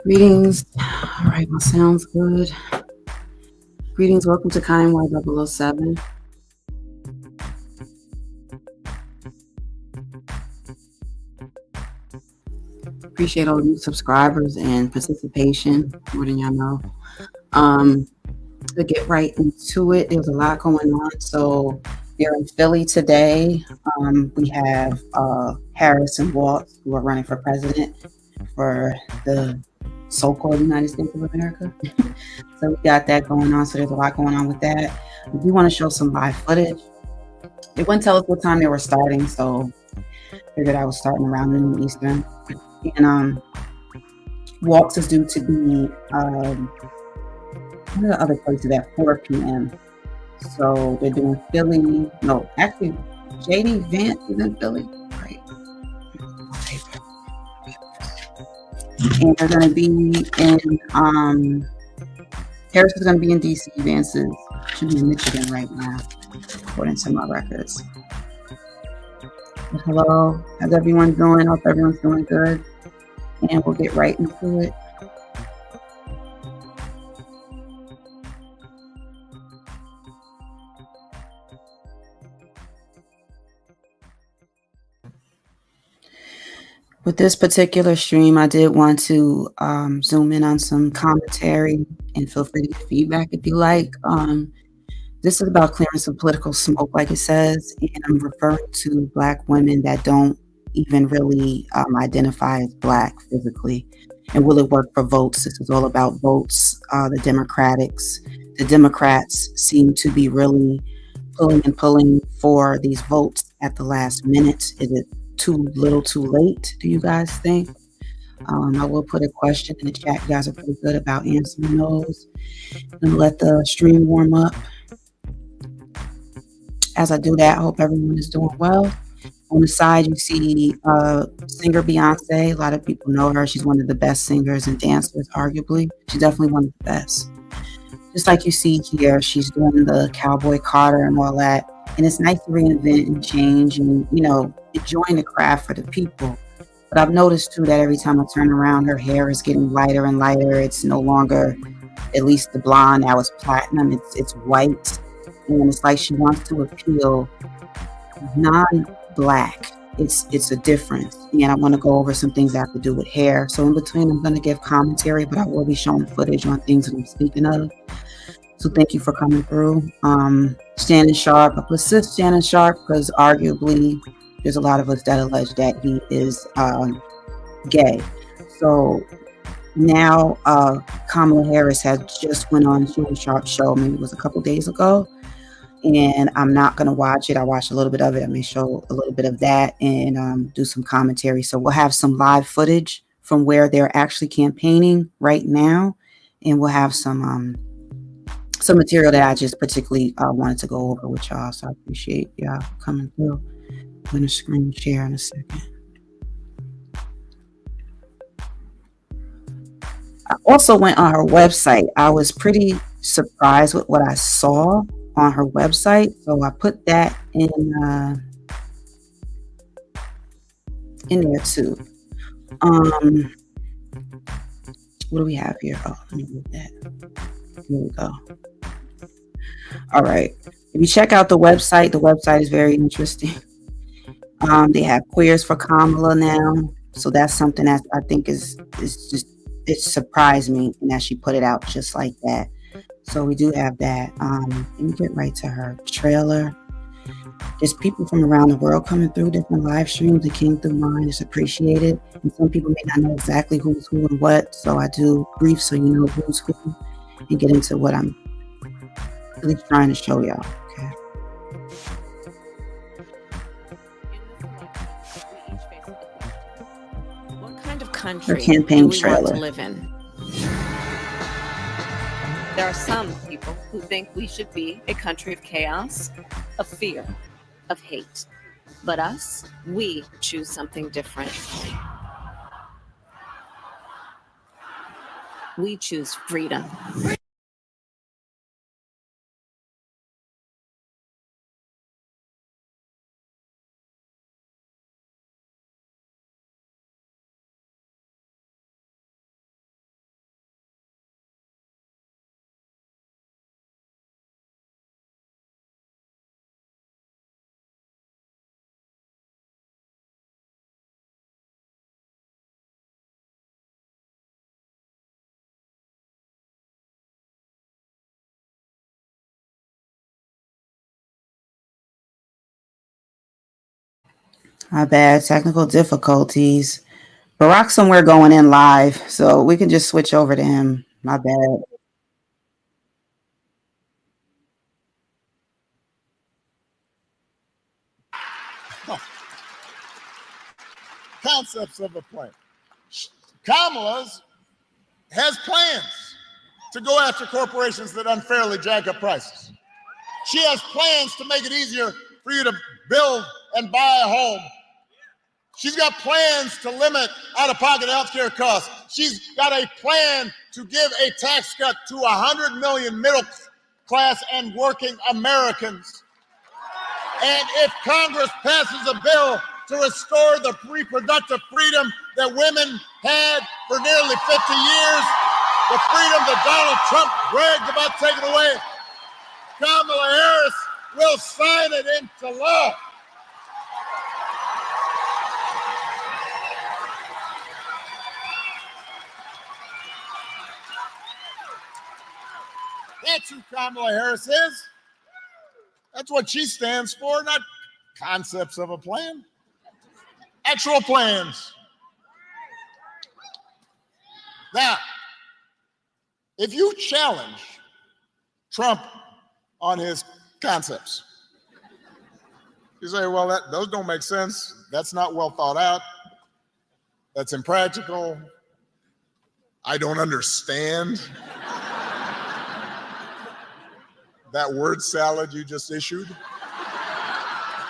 Greetings. All right, well, sounds good. Greetings. Welcome to Kiy NY007. Appreciate all the new subscribers and participation, more than y'all know. To get right into it, there's a lot going on. So, here in Philly today, we have Harris and Waltz, who are running for president for the so-called United States of America. So we got that going on. So there's a lot going on with that. We want to show some live footage. They wouldn't tell us what time they were starting, so figured I was starting around noon Eastern. And Waltz is due to be one of the other places at 4 p.m. So they're doing Philly. No, actually, JD Vance is in Philly. Right. And they're going to be in Harris is going to be in DC. Vance should be in Michigan right now, according to my records. But hello, how's everyone doing? Hope everyone's doing good. And we'll get right into it. With this particular stream, I did want to zoom in on some commentary, and feel free to give feedback if you like. This is about clearing some political smoke, like it says, and I'm referring to Black women that don't even really identify as Black physically. And will it work for votes? This is all about votes. The Democrats seem to be really pulling for these votes at the last minute. Is it too little too late, do you guys think? I will put a question in the chat. You guys are pretty good about answering those. And let the stream warm up. As I do that, I hope everyone is doing well. On the side, you see singer Beyonce. A lot of people know her. She's one of the best singers and dancers, arguably. She's definitely one of the best. Just like you see here, she's doing the Cowboy Carter and all that. And it's nice to reinvent and change and, enjoying the craft for the people. But I've noticed too that every time I turn around, her hair is getting lighter and lighter. It's no longer, at least the blonde, now it's platinum. It's white. And it's like she wants to appeal non-Black. It's a difference. And I want to go over some things that have to do with hair. So in between, I'm going to give commentary, but I will be showing footage on things that I'm speaking of. So thank you for coming through. Shannon Sharp, I persist Shannon Sharp because arguably there's a lot of us that allege that he is gay. So now Kamala Harris has just went on Shannon Sharp's show, maybe it was a couple days ago. And I'm not going to watch it. I watched a little bit of it. I may show a little bit of that and do some commentary. So we'll have some live footage from where they're actually campaigning right now. And we'll have some material that I just particularly wanted to go over with y'all. So I appreciate y'all coming through. I'm going to screen share in a second. I also went on her website. I was pretty surprised with what I saw on her website. So I put that in there too. What do we have here? Oh, let me move that. Here we go. All right. If you check out the website is very interesting. They have queers for Kamala now. So that's something that I think is just, it surprised me, and that she put it out just like that. So we do have that. Let me get right to her trailer. There's people from around the world coming through different live streams. It came through mine. It's appreciated. And some people may not know exactly who's who and what. So I do brief so you know who's who and get into what I'm really trying to show y'all. Okay. What kind of country Her campaign do we trailer. want to live in? There are some people who think we should be a country of chaos, of fear, of hate. But us, we choose something different. We choose freedom. My bad. Technical difficulties. Barack's somewhere going in live, so we can just switch over to him. My bad. Concepts of a plan. Kamala's has plans to go after corporations that unfairly jack up prices. She has plans to make it easier for you to build and buy a home. She's got plans to limit out-of-pocket healthcare costs. She's got a plan to give a tax cut to 100 million middle class and working Americans. And if Congress passes a bill to restore the reproductive freedom that women had for nearly 50 years, the freedom that Donald Trump bragged about taking away, Kamala Harris will sign it into law. That's who Kamala Harris is. That's what she stands for, not concepts of a plan. Actual plans. Now, if you challenge Trump on his concepts, you say, well, those don't make sense. That's not well thought out. That's impractical. I don't understand that word salad you just issued.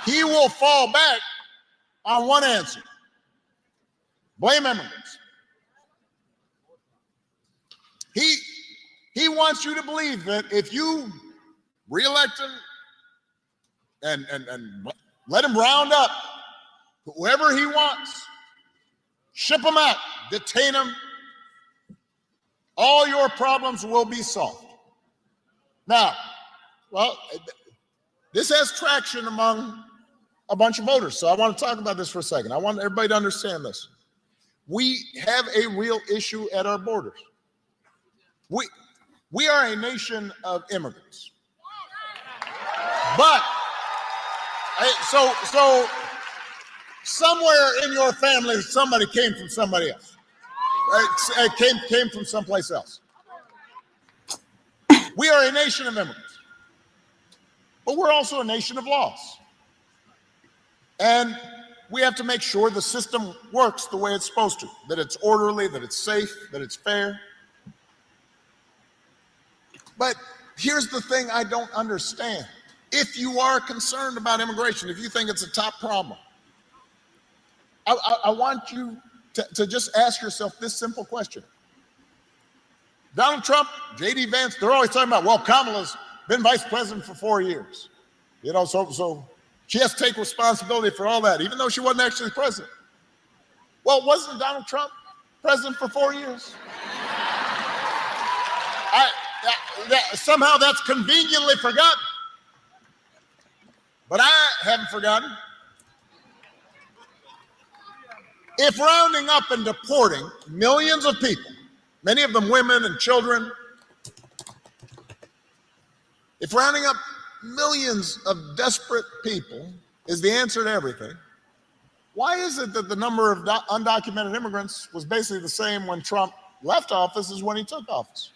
He will fall back on one answer: blame immigrants. He wants you to believe that if you reelect him and let him round up whoever he wants, ship him out, detain him, all your problems will be solved. Now, well, this has traction among a bunch of voters, so I want to talk about this for a second. I want everybody to understand this. We have a real issue at our borders. We are a nation of immigrants. But, so somewhere in your family, somebody came from somebody else. Right? Came from someplace else. We are a nation of immigrants. But we're also a nation of laws. And we have to make sure the system works the way it's supposed to, that it's orderly, that it's safe, that it's fair. But here's the thing I don't understand. If you are concerned about immigration, if you think it's a top problem, I want you to just ask yourself this simple question. Donald Trump, J.D. Vance, they're always talking about, well, Kamala's been vice president for 4 years. You know, so she has to take responsibility for all that, even though she wasn't actually president. Well, wasn't Donald Trump president for 4 years? Somehow that's conveniently forgotten. But I haven't forgotten. If rounding up and deporting millions of people, many of them women and children, if rounding up millions of desperate people is the answer to everything, why is it that the number of undocumented immigrants was basically the same when Trump left office as when he took office?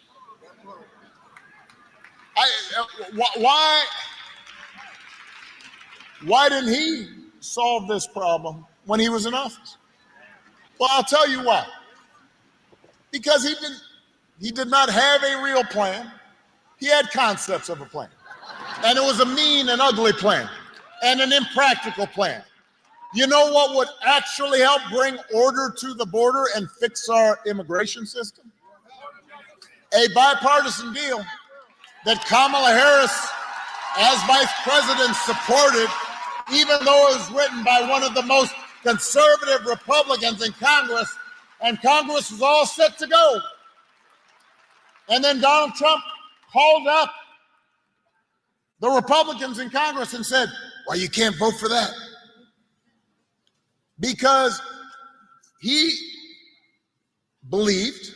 Why didn't he solve this problem when he was in office? Well, I'll tell you why. Because he did not have a real plan. He had concepts of a plan. And it was a mean and ugly plan and an impractical plan. You know what would actually help bring order to the border and fix our immigration system? A bipartisan deal that Kamala Harris, as vice president, supported, even though it was written by one of the most conservative Republicans in Congress, and Congress was all set to go. And then Donald Trump called up the Republicans in Congress and said, well, you can't vote for that. Because he believed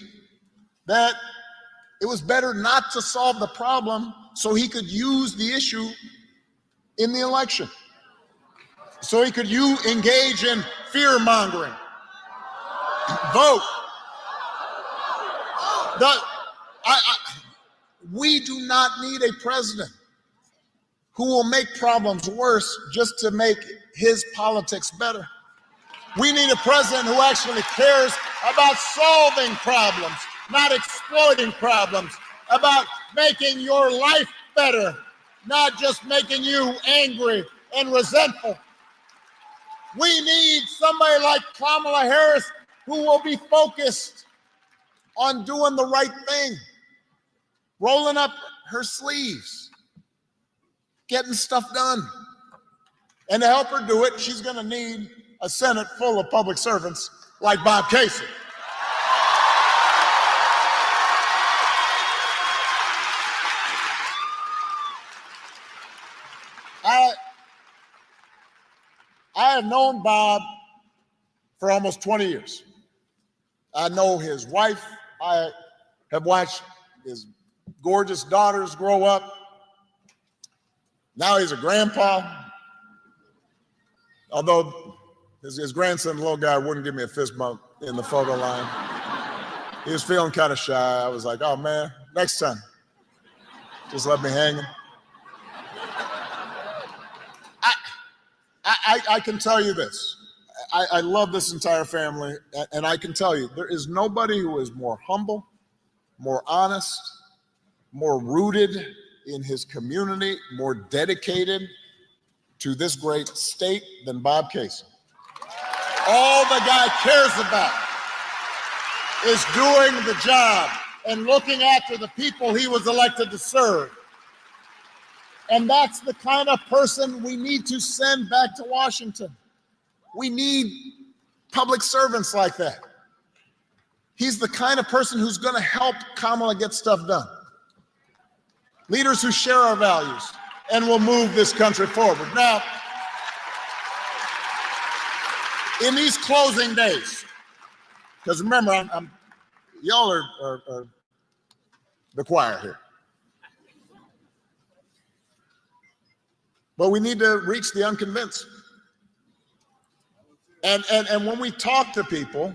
that it was better not to solve the problem so he could use the issue in the election. so he could engage in fear mongering. Vote. We do not need a president who will make problems worse just to make his politics better. We need a president who actually cares about solving problems, not exploiting problems, about making your life better, not just making you angry and resentful. We need somebody like Kamala Harris who will be focused on doing the right thing, rolling up her sleeves, getting stuff done. And to help her do it, she's going to need a Senate full of public servants like Bob Casey. I have known Bob for almost 20 years. I know his wife. I have watched his gorgeous daughters grow up. Now he's a grandpa. Although his grandson, the little guy, wouldn't give me a fist bump in the photo line. He was feeling kind of shy. I was like, oh man, next time, just let me hang him. I can tell you this. I love this entire family, and I can tell you there is nobody who is more humble, more honest, more rooted in his community, more dedicated to this great state than Bob Casey. All the guy cares about is doing the job and looking after the people he was elected to serve. And that's the kind of person we need to send back to Washington. We need public servants like that. He's the kind of person who's going to help Kamala get stuff done. Leaders who share our values and will move this country forward. Now, in these closing days, because remember, y'all are the choir here. But we need to reach the unconvinced. And when we talk to people,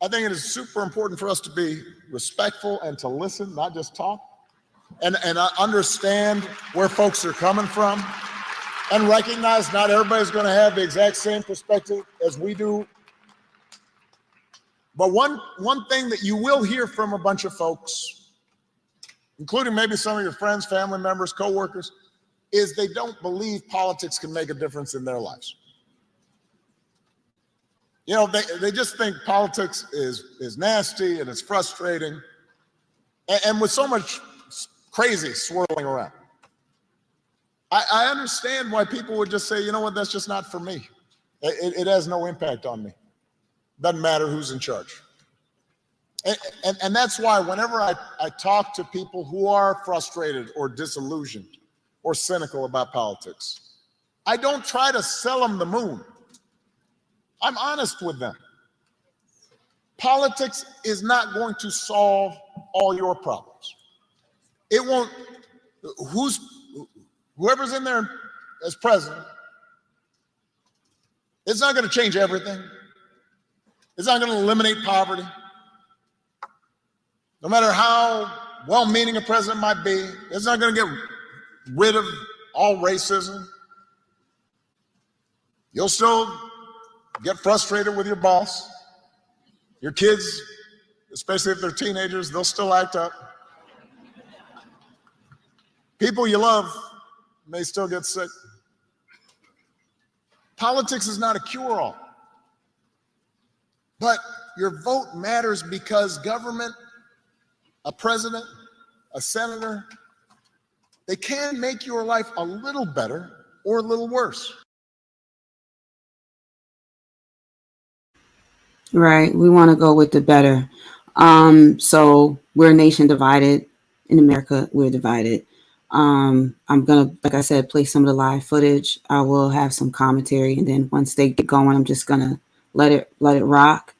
I think it is super important for us to be respectful and to listen, not just talk, and understand where folks are coming from, and recognize not everybody's going to have the exact same perspective as we do. But one thing that you will hear from a bunch of folks, including maybe some of your friends, family members, coworkers, is they don't believe politics can make a difference in their lives. You know, they just think politics is nasty and it's frustrating, and with so much crazy swirling around. I understand why people would just say, you know what, that's just not for me. It has no impact on me. Doesn't matter who's in charge. And that's why whenever I talk to people who are frustrated or disillusioned or cynical about politics, I don't try to sell them the moon. I'm honest with them. Politics is not going to solve all your problems. It won't. Whoever's in there as president, it's not going to change everything. It's not going to eliminate poverty. No matter how well-meaning a president might be, it's not going to get rid of all racism. You'll still get frustrated with your boss. Your kids, especially if they're teenagers, they'll still act up. People you love may still get sick. Politics is not a cure-all. But your vote matters because government, a president, a senator, they can make your life a little better or a little worse. Right. We want to go with the better. So we're a nation divided. In America, we're divided. I'm going to, like I said, play some of the live footage. I will have some commentary, and then once they get going, I'm just going to let it rock.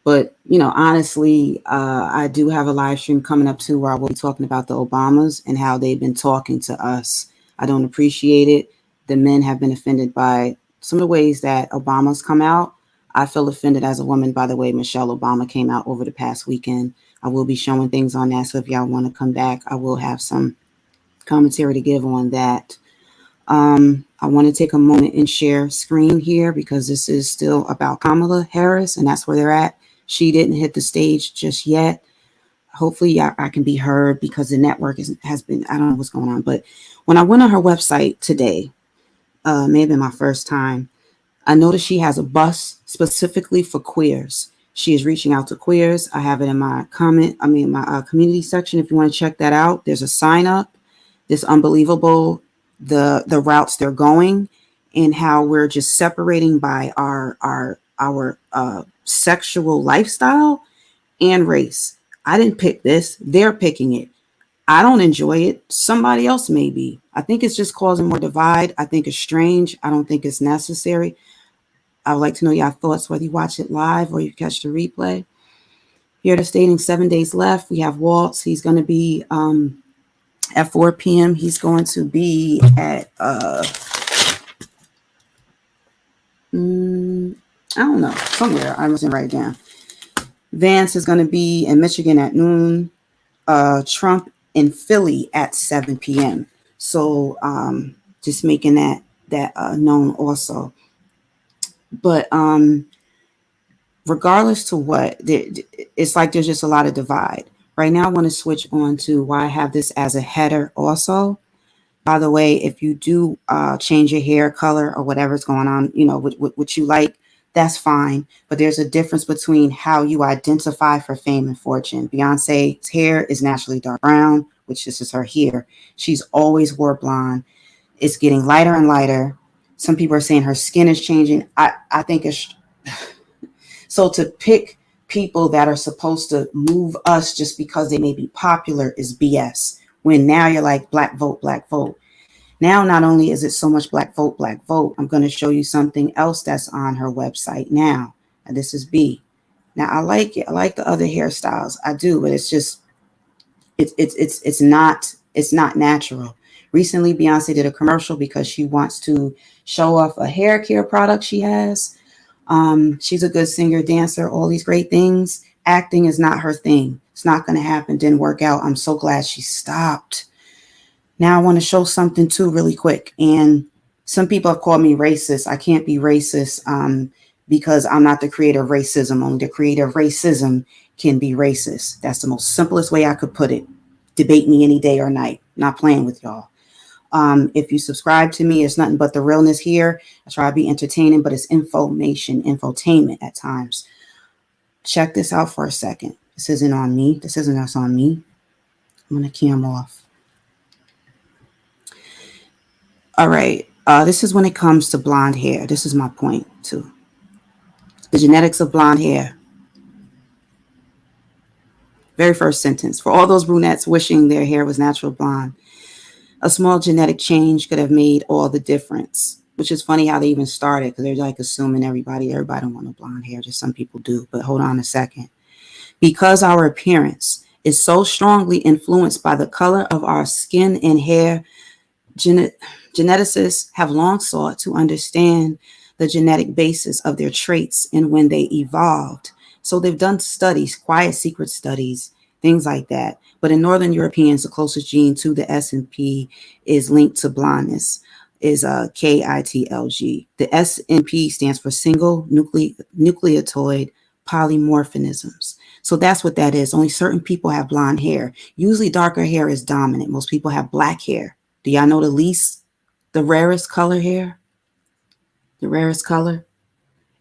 But, you know, honestly, I do have a live stream coming up too, where I will be talking about the Obamas and how they've been talking to us. I don't appreciate it. The men have been offended by some of the ways that Obama's come out. I feel offended as a woman by the way Michelle Obama came out over the past weekend. I will be showing things on that. So if y'all want to come back, I will have some commentary to give on that. I want to take a moment and share screen here because this is still about Kamala Harris, and that's where they're at. She didn't hit the stage just yet. Hopefully I can be heard because the network has been, I don't know what's going on. But when I went on her website today, may have been my first time, I noticed she has a bus specifically for queers. She is reaching out to queers. I have it in my community section. If you want to check that out, there's a sign up. It's unbelievable, the routes they're going and how we're just separating by our sexual lifestyle and race. I didn't pick this. They're picking it. I don't enjoy it. Somebody else may be. I think it's just causing more divide. I think it's strange. I don't think it's necessary. I would like to know your thoughts, whether you watch it live or you catch the replay. Here they're stating 7 days left. We have Waltz. He's going to be at 4 p.m. He's going to be at, I don't know, somewhere. I wasn't write it down. Vance is going to be in Michigan at noon. Trump in Philly at 7 p.m. So just making that known also. But regardless to what, it's like there's just a lot of divide. Right now, I want to switch on to why I have this as a header also. By the way, if you do change your hair color or whatever's going on, you know, what you like, that's fine. But there's a difference between how you identify for fame and fortune. Beyonce's hair is naturally dark brown, which this is her hair. She's always wore blonde. It's getting lighter and lighter. Some people are saying her skin is changing. I think it's so to pick people that are supposed to move us just because they may be popular is BS. When now you're like black vote, black vote. Now, not only is it so much black vote, I'm going to show you something else that's on her website now. And this is B. Now, I like it. I like the other hairstyles. I do, but it's just, it's not natural. Recently, Beyonce did a commercial because she wants to show off a hair care product she has. She's a good singer, dancer, all these great things. Acting is not her thing. It's not going to happen. Didn't work out. I'm so glad she stopped. Now I want to show something too really quick. And some people have called me racist. I can't be racist because I'm not the creator of racism. Only the creator of racism can be racist. That's the most simplest way I could put it. Debate me any day or night. Not playing with y'all. If you subscribe to me, it's nothing but the realness here. I try to be entertaining, but it's infotainment at times. Check this out for a second. This isn't on me. This isn't us on me. I'm going to cam off. All right. This is when it comes to blonde hair. This is my point too. The genetics of blonde hair. Very first sentence. For all those brunettes wishing their hair was natural blonde, a small genetic change could have made all the difference. Which is funny how they even started, because they're like assuming everybody don't want no blonde hair. Just some people do. But hold on a second. Because our appearance is so strongly influenced by the color of our skin and hair, geneticists have long sought to understand the genetic basis of their traits and when they evolved. So they've done studies, quiet secret studies, things like that. But in Northern Europeans, the closest gene to the SNP is linked to blondness, is KITLG. The SNP stands for single nucleotide polymorphisms. So that's what that is. Only certain people have blonde hair. Usually darker hair is dominant. Most people have black hair. Do y'all know the rarest color hair? The rarest color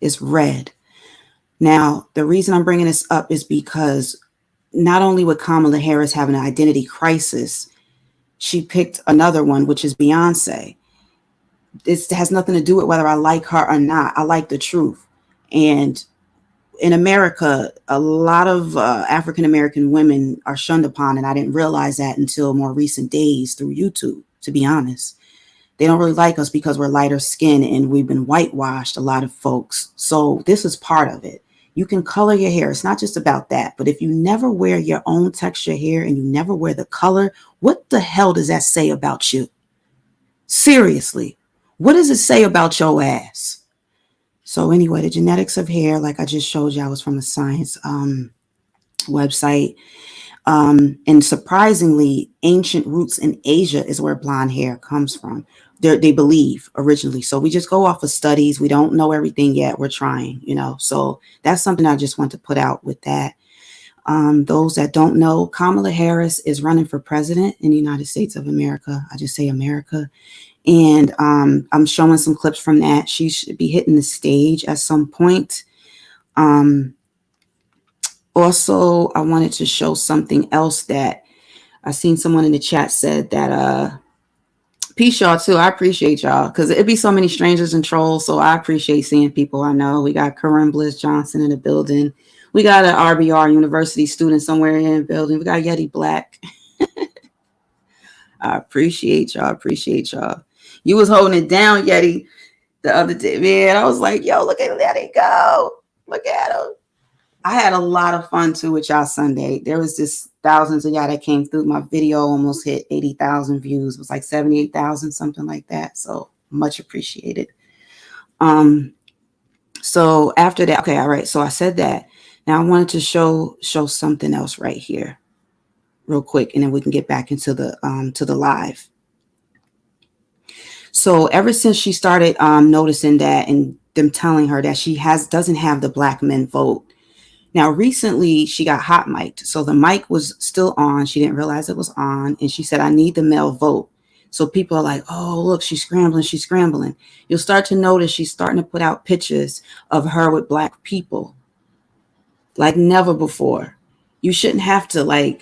is red. Now, the reason I'm bringing this up is because not only would Kamala Harris have an identity crisis, she picked another one, which is Beyonce. This has nothing to do with whether I like her or not. I like the truth. And in America, a lot of African-American women are shunned upon, and I didn't realize that until more recent days through YouTube, to be honest. They don't really like us because we're lighter skinned and we've been whitewashed, a lot of folks. So this is part of it. You can color your hair. It's not just about that. But if you never wear your own texture hair and you never wear the color, what the hell does that say about you? Seriously, What does it say about your ass? So anyway, the genetics of hair, like I just showed you, I was from a science website. And surprisingly, ancient roots in Asia is where blonde hair comes from. They believe originally. So we just go off of studies. We don't know everything yet. We're trying, So that's something I just want to put out with that. Those that don't know, Kamala Harris is running for president in the United States of America. I just say America. And I'm showing some clips from that. She should be hitting the stage at some point. Also, I wanted to show something else that I seen someone in the chat said that peace y'all too. I appreciate y'all because it'd be so many strangers and trolls. So I appreciate seeing people I know. We got Corinne Bliss Johnson in the building. We got an RBR University student somewhere in the building. We got Yeti Black. I appreciate y'all. Appreciate y'all. You was holding it down, Yeti, the other day. Man, I was like, yo, look at Yeti go. Look at him. I had a lot of fun too with y'all Sunday. There was just thousands of y'all that came through. My video almost hit 80,000 views. It was like 78,000, something like that. So much appreciated. So after that, okay, all right. So I said that. Now I wanted to show something else right here, real quick, and then we can get back into the live. So ever since she started noticing that and them telling her that she doesn't have the black men vote. Now, recently, she got hot mic'd. So the mic was still on. She didn't realize it was on. And she said, I need the male vote. So people are like, oh, look, she's scrambling. She's scrambling. You'll start to notice she's starting to put out pictures of her with black people like never before. You shouldn't have to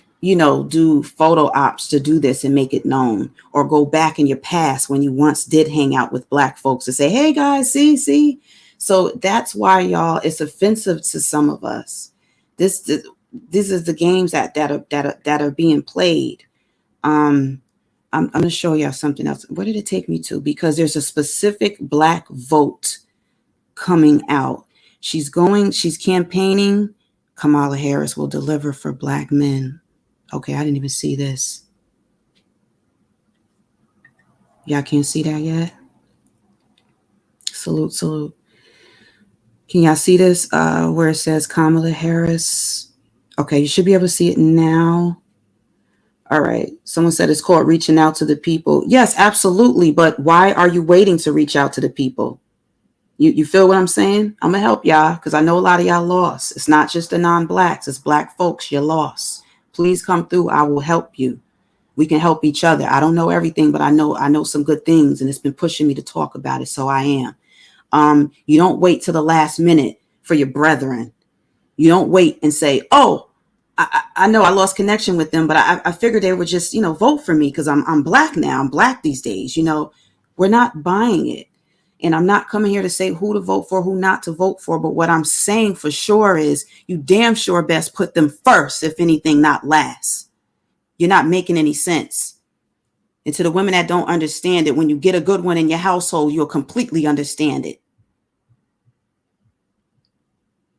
do photo ops to do this and make it known, or go back in your past when you once did hang out with black folks to say, hey, guys, see. So that's why, y'all, it's offensive to some of us. This is the games that are being played. I'm going to show y'all something else. Where did it take me to? Because there's a specific black vote coming out. She's campaigning. Kamala Harris will deliver for black men. Okay, I didn't even see this. Y'all can't see that yet? Salute. Can y'all see this where it says Kamala Harris? Okay, you should be able to see it now. All right. Someone said it's called reaching out to the people. Yes, absolutely. But why are you waiting to reach out to the people? You feel what I'm saying? I'm going to help y'all because I know a lot of y'all lost. It's not just the non-blacks. It's black folks. You're lost. Please come through. I will help you. We can help each other. I don't know everything, but I know some good things, and it's been pushing me to talk about it. So I am. You don't wait till the last minute for your brethren. You don't wait and say, oh, I know I lost connection with them, but I figured they would just, vote for me because I'm black now. I'm black these days. We're not buying it. And I'm not coming here to say who to vote for, who not to vote for. But what I'm saying for sure is you damn sure best put them first, if anything, not last. You're not making any sense. And to the women that don't understand it, when you get a good one in your household, you'll completely understand it.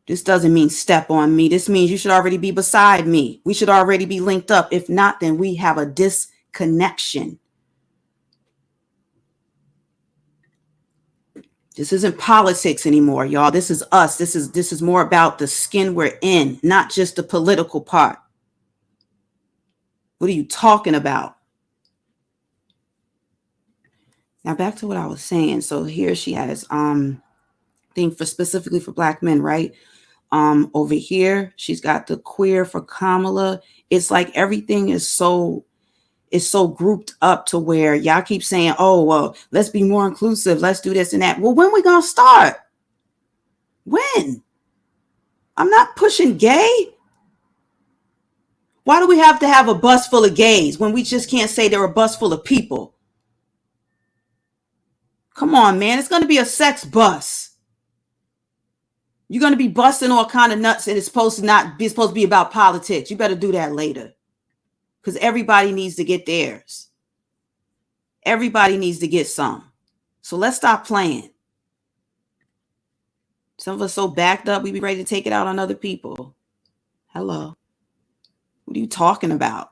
This doesn't mean step on me. This means you should already be beside me. We should already be linked up. If not, then we have a disconnection. This isn't politics anymore, y'all. This is us. This is more about the skin we're in, not just the political part. What are you talking about? Now back to what I was saying. So here she has thing for specifically for black men, right? Over here, she's got the queer for Kamala. It's like everything is so grouped up to where y'all keep saying, oh, well, let's be more inclusive. Let's do this and that. Well, when we going to start? When? I'm not pushing gay. Why do we have to have a bus full of gays when we just can't say they're a bus full of people? Come on, man. It's going to be a sex bus. You're going to be busting all kind of nuts, and it's supposed to be about politics. You better do that later. Because everybody needs to get theirs. Everybody needs to get some. So let's stop playing. Some of us so backed up, we be ready to take it out on other people. Hello. What are you talking about?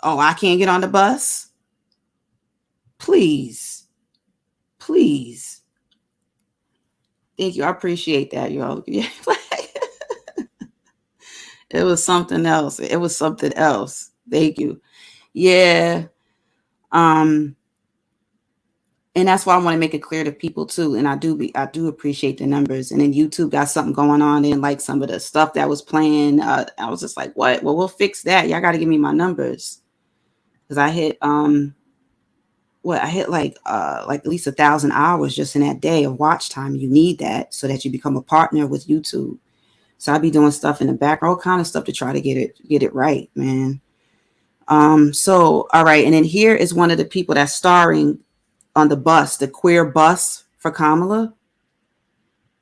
Oh, I can't get on the bus? Please. Please. Thank you. I appreciate that, y'all. It was something else. It was something else. Thank you. Yeah. And that's why I want to make it clear to people too. And I do appreciate the numbers. And then YouTube got something going on. And like some of the stuff that was playing, I was just like, what? Well, we'll fix that. Y'all got to give me my numbers. Cause I hit, like at least 1,000 hours just in that day of watch time. You need that so that you become a partner with YouTube. So I'll be doing stuff in the background, all kind of stuff to try to get it right, man. So, all right. And then here is one of the people that's starring on the bus, the queer bus for Kamala,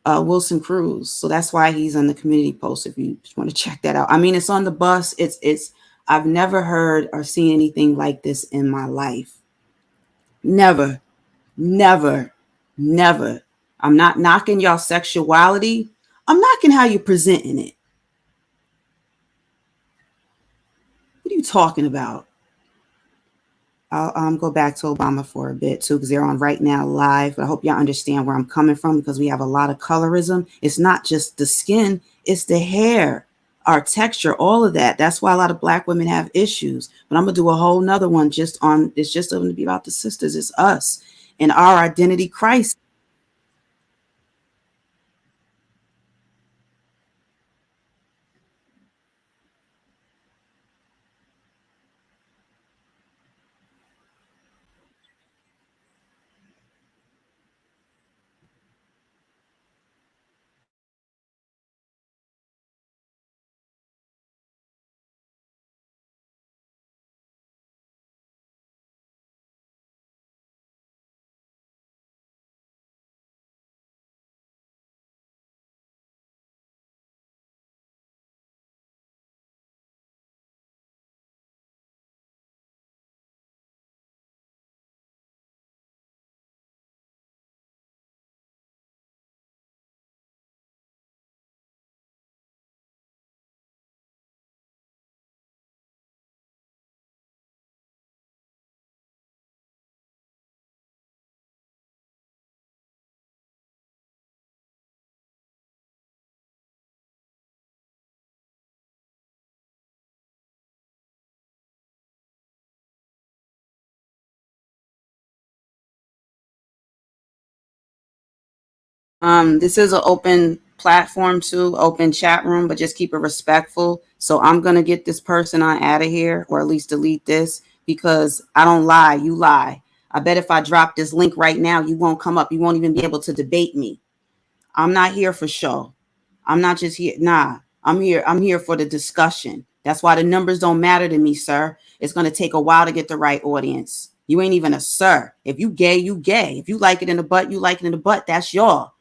Wilson Cruz. So that's why he's on the community post. If you want to check that out. I mean, it's on the bus. I've never heard or seen anything like this in my life. Never. I'm not knocking y'all sexuality. I'm knocking how you're presenting it. What are you talking about? I'll go back to Obama for a bit too, because they're on right now live. But I hope y'all understand where I'm coming from, because we have a lot of colorism. It's not just the skin, it's the hair, our texture, all of that. That's why a lot of Black women have issues. But I'm gonna do a whole nother one it's just going to be about the sisters. It's us and our identity crisis. This is an open platform too, open chat room, but just keep it respectful. So I'm gonna get this person on out of here, or at least delete this, because I don't lie, you lie. I bet if I drop this link right now, you won't come up. You won't even be able to debate me. I'm not here for show. I'm not just here. Nah, I'm here for the discussion. That's why the numbers don't matter to me, sir. It's gonna take a while to get the right audience. You ain't even a sir. If you gay, you gay. If you like it in the butt, you like it in the butt. That's y'all.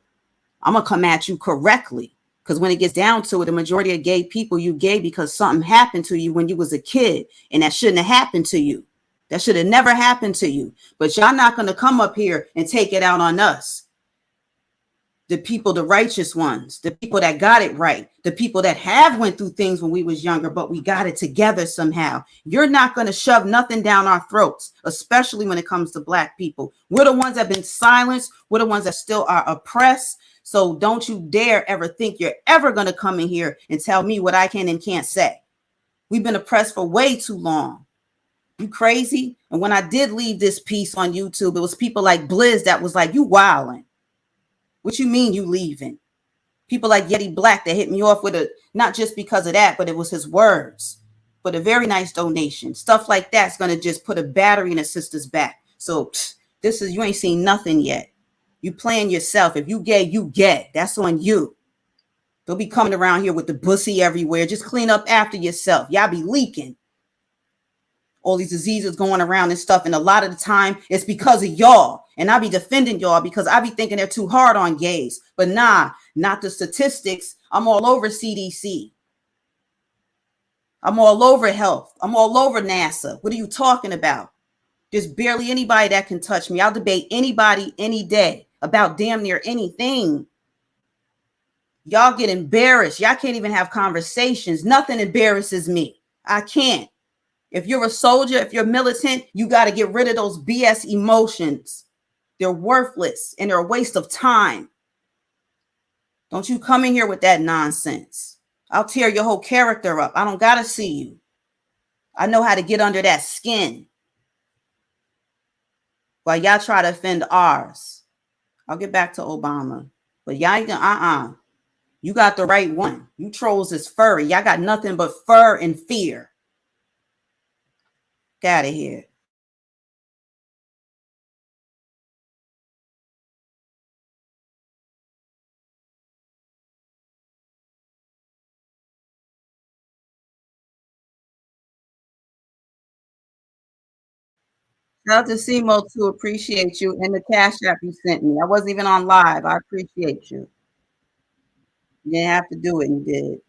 I'm going to come at you correctly, because when it gets down to it, the majority of gay people, you gay because something happened to you when you was a kid, and that shouldn't have happened to you. That should have never happened to you. But y'all not going to come up here and take it out on us. The people, the righteous ones, the people that got it right, the people that have went through things when we was younger, but we got it together somehow. You're not going to shove nothing down our throats, especially when it comes to Black people. We're the ones that have been silenced. We're the ones that still are oppressed. So don't you dare ever think you're ever going to come in here and tell me what I can and can't say. We've been oppressed for way too long. You crazy? And when I did leave this piece on YouTube, it was people like Blizz that was like, you wildin'. What you mean you leaving? People like Yeti Black that hit me off with not just because of that, but it was his words. But a very nice donation. Stuff like that's going to just put a battery in a sister's back. So you ain't seen nothing yet. You playing yourself. If you gay, you gay. That's on you. Don't be coming around here with the bussy everywhere. Just clean up after yourself. Y'all be leaking. All these diseases going around and stuff. And a lot of the time it's because of y'all. And I be defending y'all because I be thinking they're too hard on gays. But nah, not the statistics. I'm all over CDC. I'm all over health. I'm all over NASA. What are you talking about? There's barely anybody that can touch me. I'll debate anybody any day about damn near anything. Y'all get embarrassed. Y'all can't even have conversations. Nothing embarrasses me. I can't. If you're a soldier, if you're militant, you got to get rid of those BS emotions. They're worthless and they're a waste of time. Don't you come in here with that nonsense. I'll tear your whole character up. I don't got to see you. I know how to get under that skin while y'all try to offend ours. I'll get back to Obama. But y'all ain't gonna, you got the right one. You trolls is furry. Y'all got nothing but fur and fear. Get out of here. Shout out to Simo too. Appreciate you. And the cash app you sent me. I wasn't even on live. I appreciate you. You didn't have to do it. You did.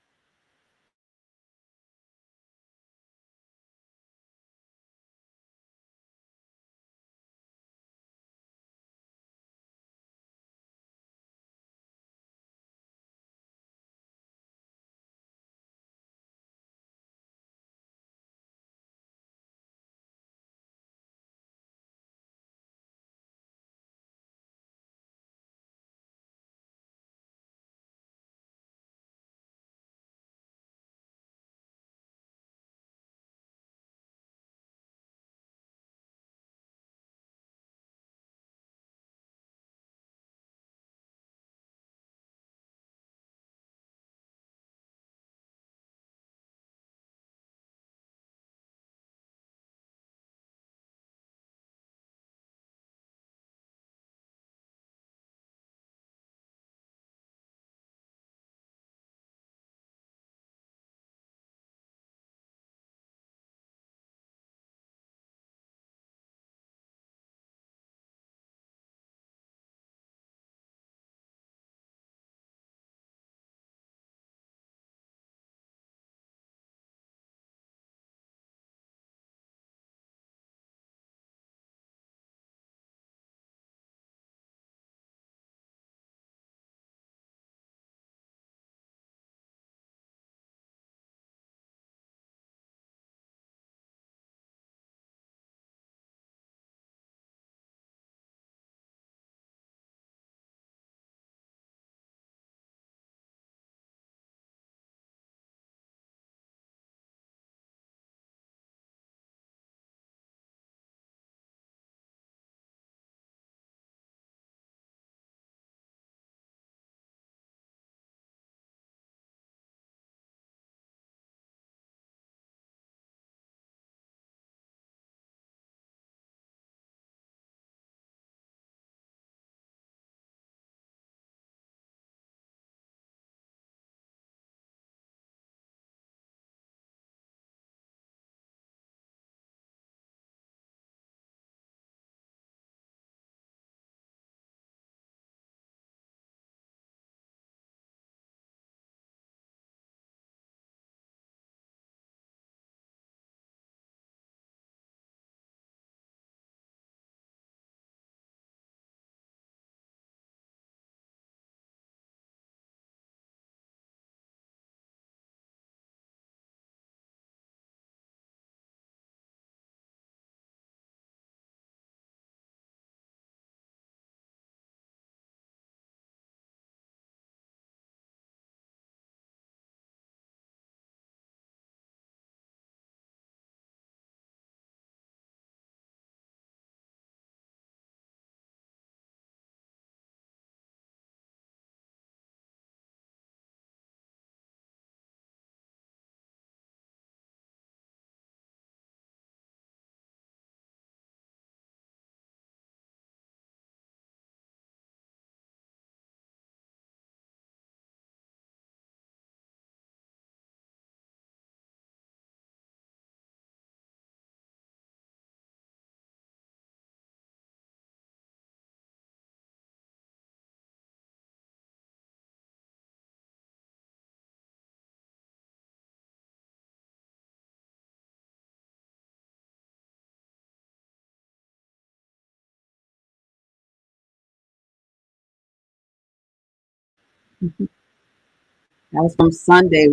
That was from Sunday.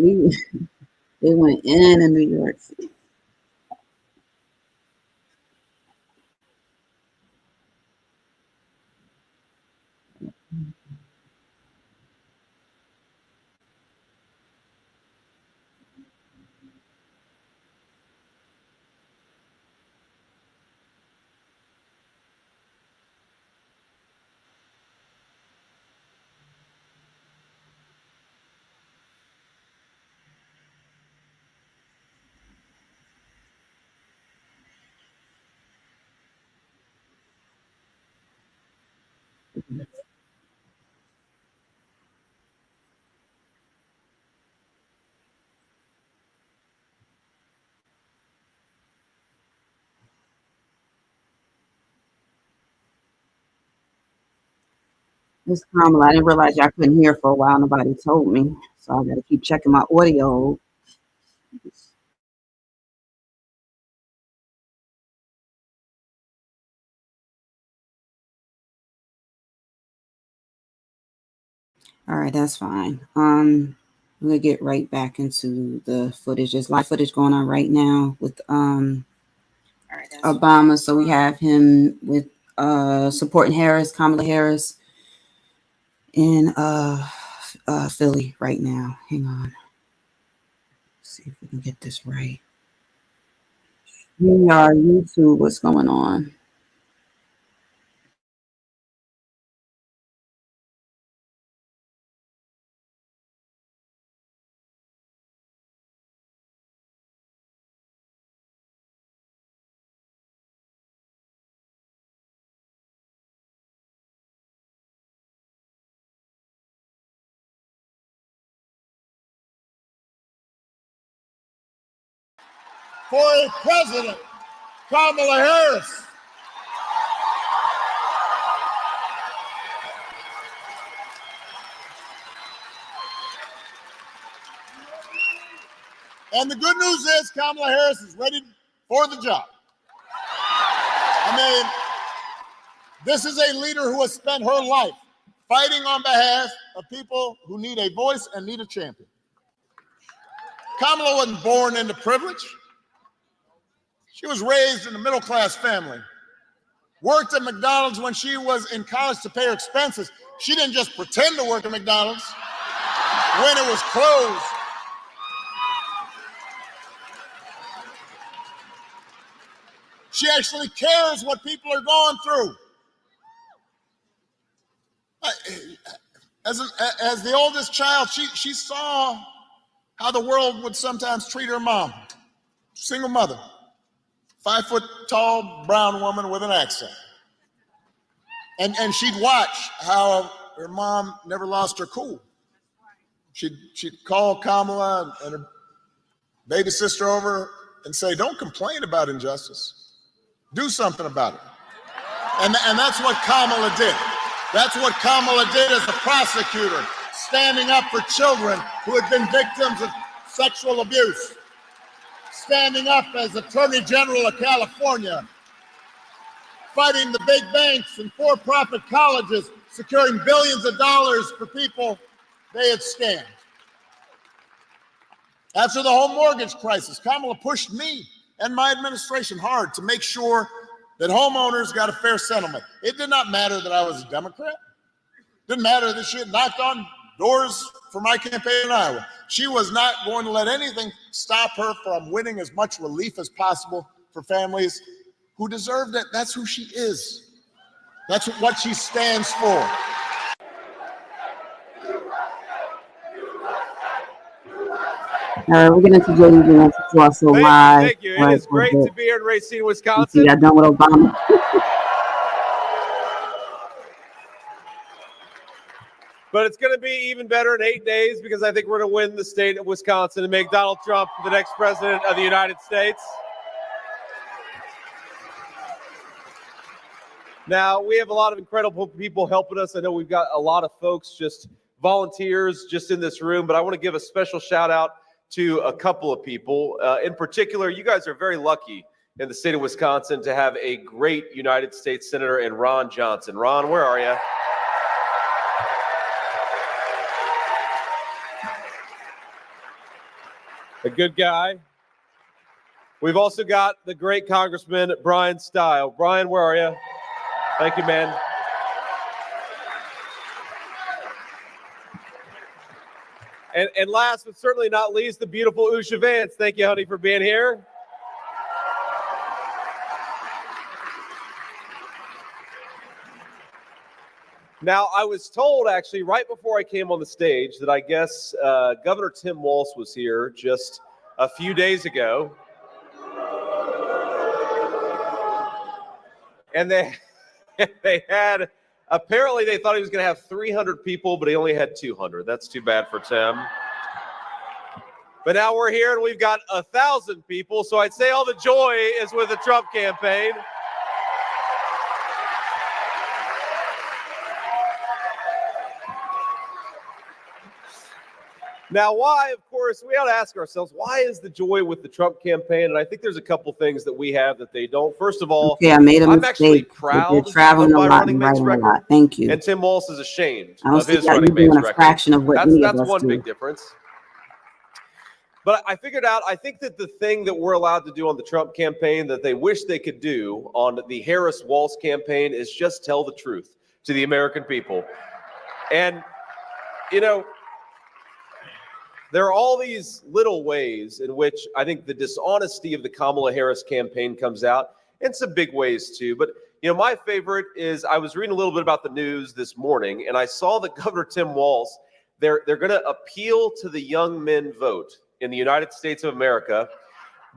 We went in New York City. This Kamala, I didn't realize y'all couldn't hear for a while. Nobody told me. So I got to keep checking my audio. All right, that's fine. I'm gonna get right back into the footage. There's live footage going on right now with Obama. So we have him with supporting Harris, Kamala Harris in Philly right now. Hang on. Let's see if we can get this right. We are YouTube. What's going on? For a president, Kamala Harris. And the good news is Kamala Harris is ready for the job. I mean, this is a leader who has spent her life fighting on behalf of people who need a voice and need a champion. Kamala wasn't born into privilege. She was raised in a middle-class family. Worked at McDonald's when she was in college to pay her expenses. She didn't just pretend to work at McDonald's when it was closed. She actually cares what people are going through. As the oldest child, she saw how the world would sometimes treat her mom. Single mother, 5 foot tall brown woman with an accent. And she'd watch how her mom never lost her cool. She'd call Kamala and her baby sister over and say, don't complain about injustice. Do something about it. And that's what Kamala did. That's what Kamala did as a prosecutor, standing up for children who had been victims of sexual abuse, standing up as Attorney General of California, fighting the big banks and for-profit colleges, securing billions of dollars for people they had scammed. After the home mortgage crisis, Kamala pushed me and my administration hard to make sure that homeowners got a fair settlement. It did not matter that I was a Democrat. It didn't matter that she had knocked on doors for my campaign in Iowa. She was not going to let anything stop her from winning as much relief as possible for families who deserved it. That's who she is. That's what she stands for. We're getting to JD Vance also live. Thank you. It is great to be here in Racine, Wisconsin. You got done with Obama. But it's going to be even better in 8 days because I think we're going to win the state of Wisconsin and make Donald Trump the next president of the United States. Now, we have a lot of incredible people helping us. I know we've got a lot of folks, just volunteers just in this room, but I want to give a special shout out to a couple of people. In particular, you guys are very lucky in the state of Wisconsin to have a great United States Senator in Ron Johnson. Ron, where are you? A good guy. We've also got the great Congressman Brian Stile. Brian, where are you? Thank you, man. And last but certainly not least, the beautiful Usha Vance. Thank you, honey, for being here. Now, I was told actually right before I came on the stage that I guess Governor Tim Walz was here just a few days ago. And they had, apparently they thought he was going to have 300 people, but he only had 200. That's too bad for Tim. But now we're here and we've got 1,000 people. So I'd say all the joy is with the Trump campaign. Now, why, of course, we ought to ask ourselves, why is the joy with the Trump campaign? And I think there's a couple things that we have that they don't. First of all, Okay, I made a I'm actually mistake. proud You're traveling of a my lot running and mate's writing a record, lot. Thank you. and Tim Walz is ashamed I don't of see his how running you're doing mate's a record. fraction of what any of That's us one do. big difference. But I figured out, I think that the thing that we're allowed to do on the Trump campaign that they wish they could do on the Harris-Walz campaign is just tell the truth to the American people. And, you know, there are all these little ways in which I think the dishonesty of the Kamala Harris campaign comes out, and some big ways too. But, you know, my favorite is I was reading a little bit about the news this morning, and I saw that Governor Tim Walz, they're going to appeal to the young men vote in the United States of America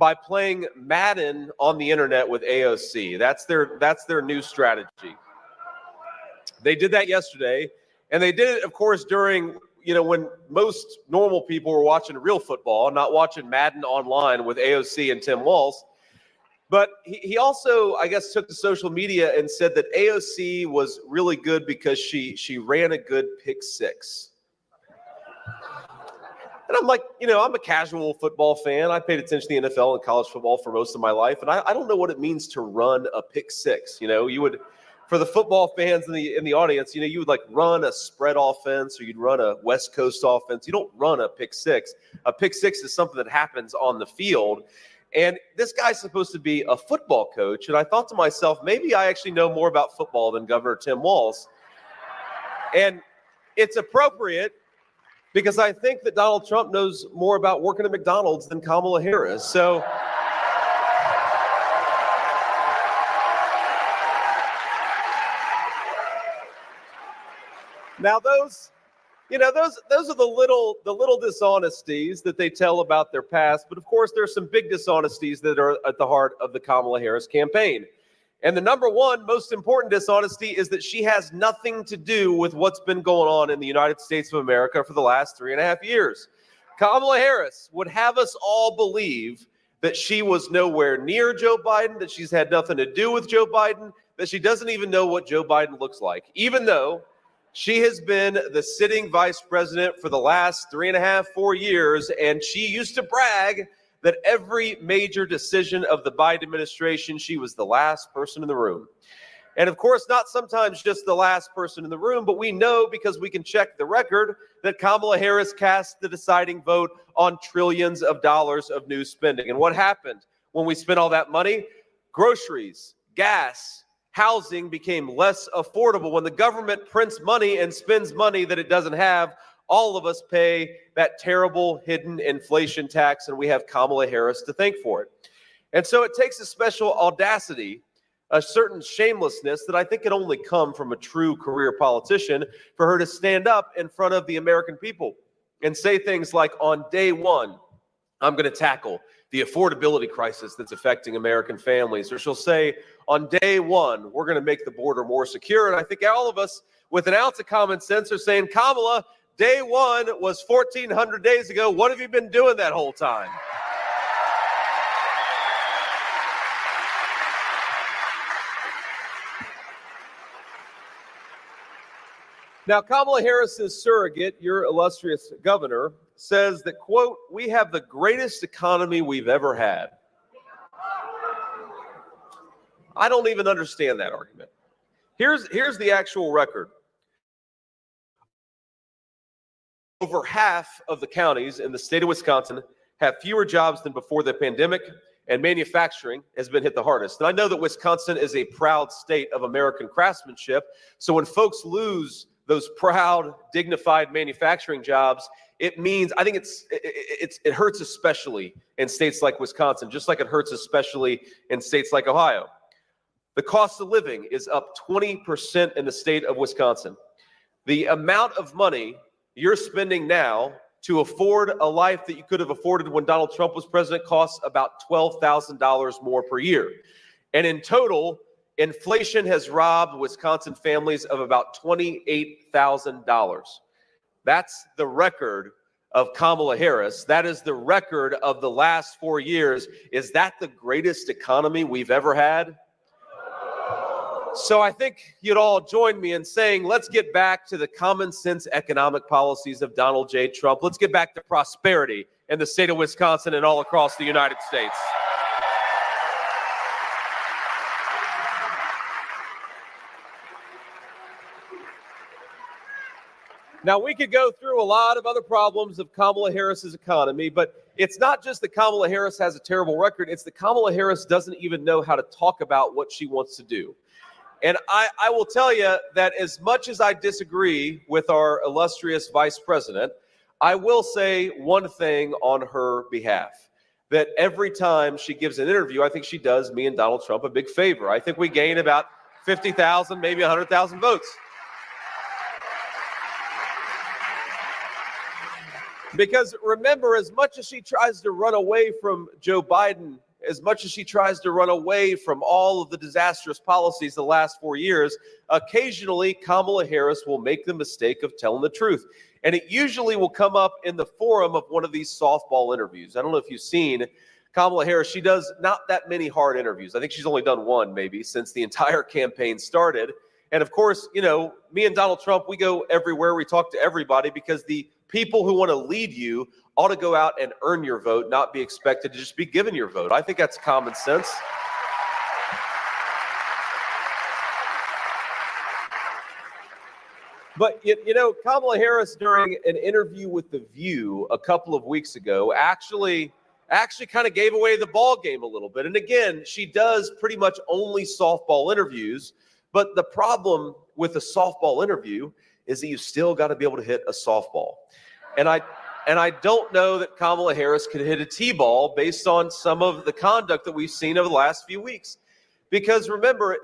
by playing Madden on the internet with AOC. That's their new strategy. They did that yesterday, and they did it, of course, during, you know, when most normal people were watching real football, not watching Madden online with AOC and Tim Walz. But he also, I guess, took to social media and said that AOC was really good because she ran a good pick six. And I'm like, you know, I'm a casual football fan. I paid attention to the NFL and college football for most of my life, and I don't know what it means to run a pick six. You know, you would, for the football fans in the audience, you know, you would like run a spread offense or you'd run a West Coast offense. You don't run a pick six. A pick six is something that happens on the field. And this guy's supposed to be a football coach. And I thought to myself, maybe I actually know more about football than Governor Tim Walz. And it's appropriate because I think that Donald Trump knows more about working at McDonald's than Kamala Harris. So now those are the little dishonesties that they tell about their past. But of course, there's some big dishonesties that are at the heart of the Kamala Harris campaign. And the number one most important dishonesty is that she has nothing to do with what's been going on in the United States of America for the last 3.5 years. Kamala Harris would have us all believe that she was nowhere near Joe Biden, that she's had nothing to do with Joe Biden, that she doesn't even know what Joe Biden looks like, even though she has been the sitting vice president for the last 3.5, 4 years, and she used to brag that every major decision of the Biden administration, she was the last person in the room. And of course, not sometimes just the last person in the room, but we know because we can check the record that Kamala Harris cast the deciding vote on trillions of dollars of new spending. And what happened when we spent all that money? Groceries, gas, housing became less affordable. When the government prints money and spends money that it doesn't have, all of us pay that terrible hidden inflation tax, and we have Kamala Harris to thank for it. And so it takes a special audacity, a certain shamelessness that I think can only come from a true career politician for her to stand up in front of the American people and say things like, on day one, I'm going to tackle the affordability crisis that's affecting American families. Or she'll say, on day one, we're going to make the border more secure. And I think all of us with an ounce of common sense are saying, Kamala, day one was 1,400 days ago. What have you been doing that whole time? Now, Kamala Harris's surrogate, your illustrious governor, says that, quote, we have the greatest economy we've ever had. I don't even understand that argument. Here's the actual record. Over half of the counties in the state of Wisconsin have fewer jobs than before the pandemic, and manufacturing has been hit the hardest. And I know that Wisconsin is a proud state of American craftsmanship. So when folks lose those proud, dignified manufacturing jobs, it means, I think it hurts especially in states like Wisconsin, just like it hurts especially in states like Ohio. The cost of living is up 20% in the state of Wisconsin. The amount of money you're spending now to afford a life that you could have afforded when Donald Trump was president costs about $12,000 more per year. And in total, inflation has robbed Wisconsin families of about $28,000. That's the record of Kamala Harris. That is the record of the last 4 years. Is that the greatest economy we've ever had? So I think you'd all join me in saying, let's get back to the common sense economic policies of Donald J. Trump. Let's get back to prosperity in the state of Wisconsin and all across the United States. Now, we could go through a lot of other problems of Kamala Harris's economy, but it's not just that Kamala Harris has a terrible record. It's that Kamala Harris doesn't even know how to talk about what she wants to do. And I will tell you that as much as I disagree with our illustrious vice president, I will say one thing on her behalf, that every time she gives an interview, I think she does me and Donald Trump a big favor. I think we gain about 50,000, maybe 100,000 votes. Because remember, as much as she tries to run away from Joe Biden, as much as she tries to run away from all of the disastrous policies the last 4 years, occasionally Kamala Harris will make the mistake of telling the truth. And it usually will come up in the forum of one of these softball interviews. I don't know if you've seen Kamala Harris. She does not that many hard interviews. I think she's only done one maybe since the entire campaign started. And of course, you know, me and Donald Trump, we go everywhere. We talk to everybody because the people who want to lead you ought to go out and earn your vote, not be expected to just be given your vote. I think that's common sense. But, you know, Kamala Harris, during an interview with The View a couple of weeks ago, actually kind of gave away the ball game a little bit. And again, she does pretty much only softball interviews. But the problem with a softball interview is that you still got to be able to hit a softball. And I don't know that Kamala Harris could hit a T-ball based on some of the conduct that we've seen over the last few weeks. Because remember,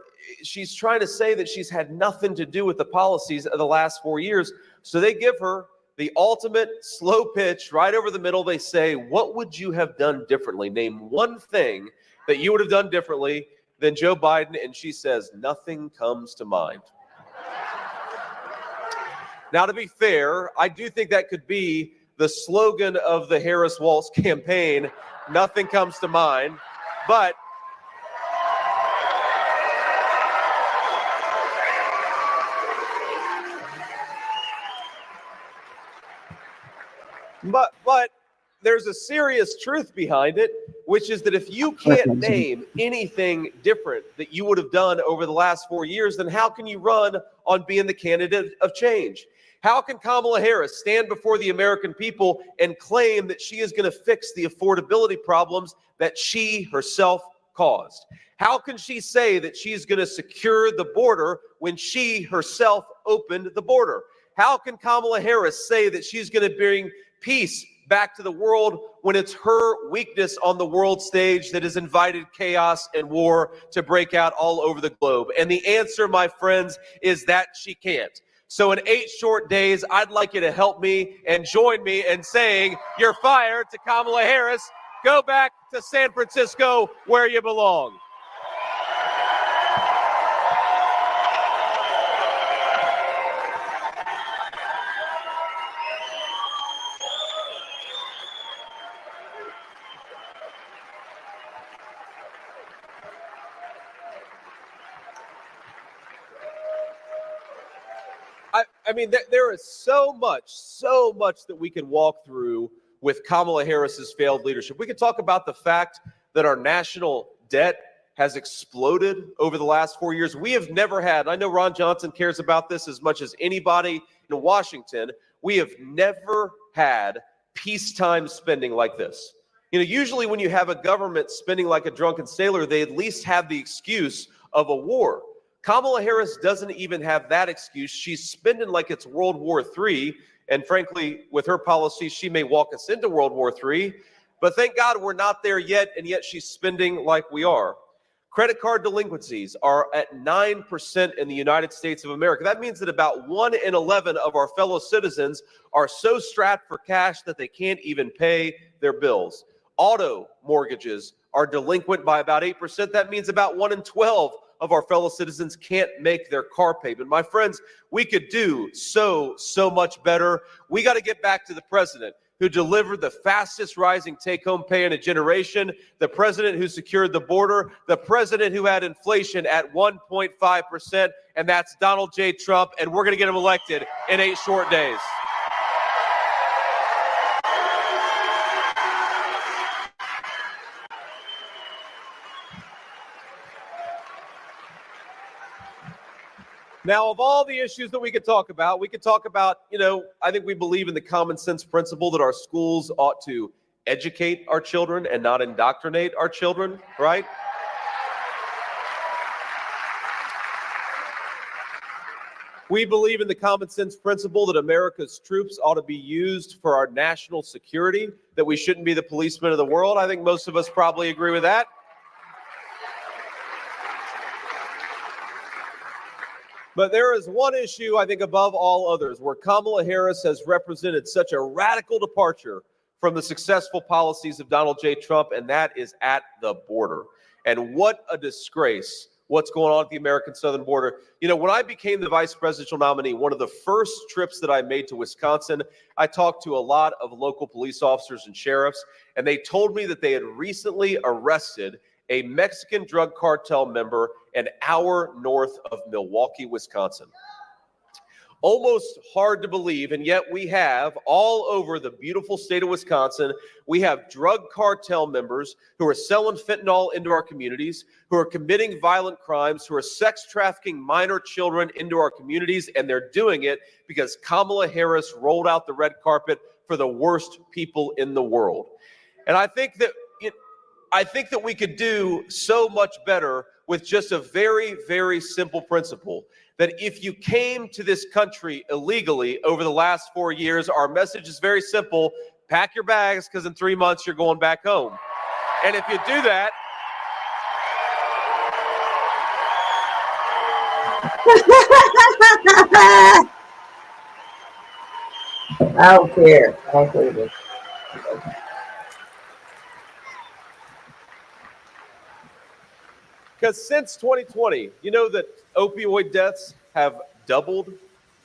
she's trying to say that she's had nothing to do with the policies of the last 4 years. So they give her the ultimate slow pitch right over the middle. They say, what would you have done differently? Name one thing that you would have done differently than Joe Biden. And she says, nothing comes to mind. Now, to be fair, I do think that could be the slogan of the Harris-Walz campaign. Nothing comes to mind. But there's a serious truth behind it, which is that if you can't name anything different that you would have done over the last 4 years, then how can you run on being the candidate of change? How can Kamala Harris stand before the American people and claim that she is going to fix the affordability problems that she herself caused? How can she say that she's going to secure the border when she herself opened the border? How can Kamala Harris say that she's going to bring peace back to the world when it's her weakness on the world stage that has invited chaos and war to break out all over the globe? And the answer, my friends, is that she can't. So in 8 short days, I'd like you to help me and join me in saying you're fired to Kamala Harris. Go back to San Francisco where you belong. I mean, there is so much that we can walk through with Kamala Harris's failed leadership. We could talk about the fact that our national debt has exploded over the last 4 years. We have never had, I know Ron Johnson cares about this as much as anybody in Washington, we have never had peacetime spending like this. You know, usually when you have a government spending like a drunken sailor, they at least have the excuse of a war. Kamala Harris doesn't even have that excuse. She's spending like it's World War III. And frankly, with her policies, she may walk us into World War III. But thank God we're not there yet, and yet she's spending like we are. Credit card delinquencies are at 9% in the United States of America. That means that about 1 in 11 of our fellow citizens are so strapped for cash that they can't even pay their bills. Auto mortgages are delinquent by about 8%. That means about 1 in 12 of our fellow citizens can't make their car payment. My friends, we could do so much better. We got to get back to the president who delivered the fastest rising take-home pay in a generation, the president who secured the border, the president who had inflation at 1.5%, and that's Donald J. Trump, and we're going to get him elected in 8 short days. Now, of all the issues that we could talk about, I think we believe in the common sense principle that our schools ought to educate our children and not indoctrinate our children, right? We believe in the common sense principle that America's troops ought to be used for our national security, that we shouldn't be the policemen of the world. I think most of us probably agree with that. But there is one issue, I think, above all others, where Kamala Harris has represented such a radical departure from the successful policies of Donald J. Trump, and that is at the border. And what a disgrace what's going on at the American southern border. You know, when I became the vice presidential nominee, one of the first trips that I made to Wisconsin, I talked to a lot of local police officers and sheriffs, and they told me that they had recently arrested a Mexican drug cartel member an hour north of Milwaukee, Wisconsin. Almost hard to believe, and yet we have all over the beautiful state of Wisconsin, we have drug cartel members who are selling fentanyl into our communities, who are committing violent crimes, who are sex trafficking minor children into our communities, and they're doing it because Kamala Harris rolled out the red carpet for the worst people in the world. And I think that we could do so much better with just a very, very simple principle, that if you came to this country illegally over the last 4 years, our message is very simple: pack your bags, because in 3 months you're going back home. And if you do that, I don't care. I don't care. because since 2020, you know that opioid deaths have doubled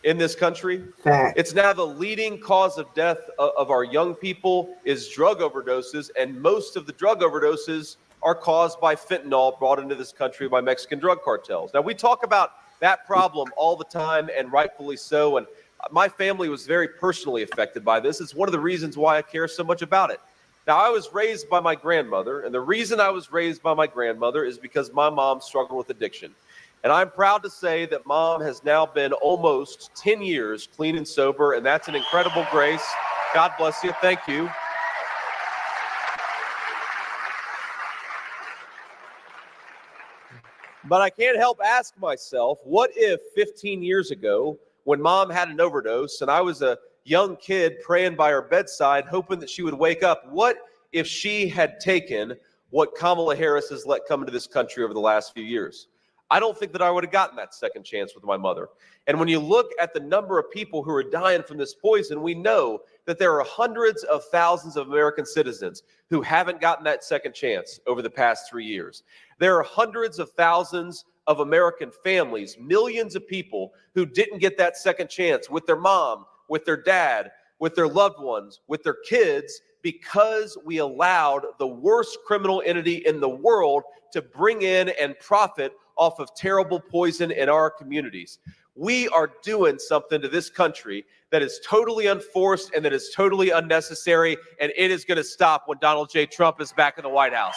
in this country. Fact. It's now the leading cause of death of our young people is drug overdoses, and most of the drug overdoses are caused by fentanyl brought into this country by Mexican drug cartels. Now, we talk about that problem all the time, and rightfully so, and my family was very personally affected by this. It's one of the reasons why I care so much about it. Now, I was raised by my grandmother, and the reason I was raised by my grandmother is because my mom struggled with addiction. And I'm proud to say that Mom has now been almost 10 years clean and sober, and that's an incredible grace. God bless you. Thank you. But I can't help ask myself, what if 15 years ago, when Mom had an overdose and I was a young kid praying by her bedside, hoping that she would wake up, what if she had taken what Kamala Harris has let come into this country over the last few years? I don't think that I would have gotten that second chance with my mother. And when you look at the number of people who are dying from this poison, we know that there are hundreds of thousands of American citizens who haven't gotten that second chance over the past 3 years. There are hundreds of thousands of American families, millions of people who didn't get that second chance with their mom, with their dad, with their loved ones, with their kids, because we allowed the worst criminal entity in the world to bring in and profit off of terrible poison in our communities. We are doing something to this country that is totally unforced and that is totally unnecessary, and it is going to stop when Donald J. Trump is back in the White House.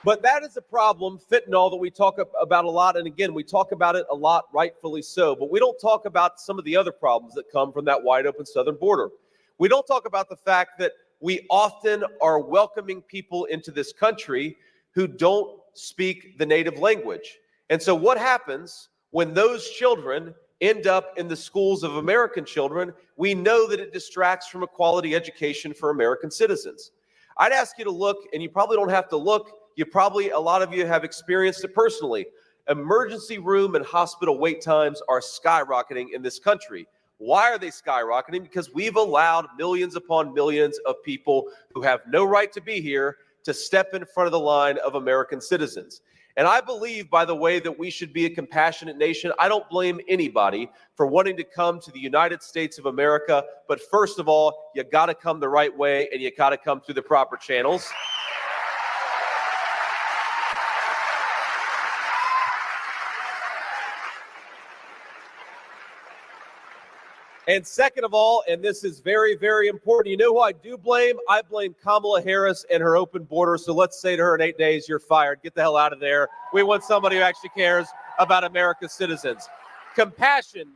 But that is a problem, fentanyl, that we talk about a lot. And again, we talk about it a lot, rightfully so. But we don't talk about some of the other problems that come from that wide open southern border. We don't talk about the fact that we often are welcoming people into this country who don't speak the native language. And so what happens when those children end up in the schools of American children? We know that it distracts from a quality education for American citizens. I'd ask you to look, and you probably don't have to look. A lot of you have experienced it personally. Emergency room and hospital wait times are skyrocketing in this country. Why are they skyrocketing? Because we've allowed millions upon millions of people who have no right to be here to step in front of the line of American citizens. And I believe, by the way, that we should be a compassionate nation. I don't blame anybody for wanting to come to the United States of America. But first of all, you got to come the right way, and you got to come through the proper channels. And second of all, and this is very, very important, you know who I do blame? I blame Kamala Harris and her open border. So let's say to her in 8 days, you're fired. Get the hell out of there. We want somebody who actually cares about America's citizens. Compassion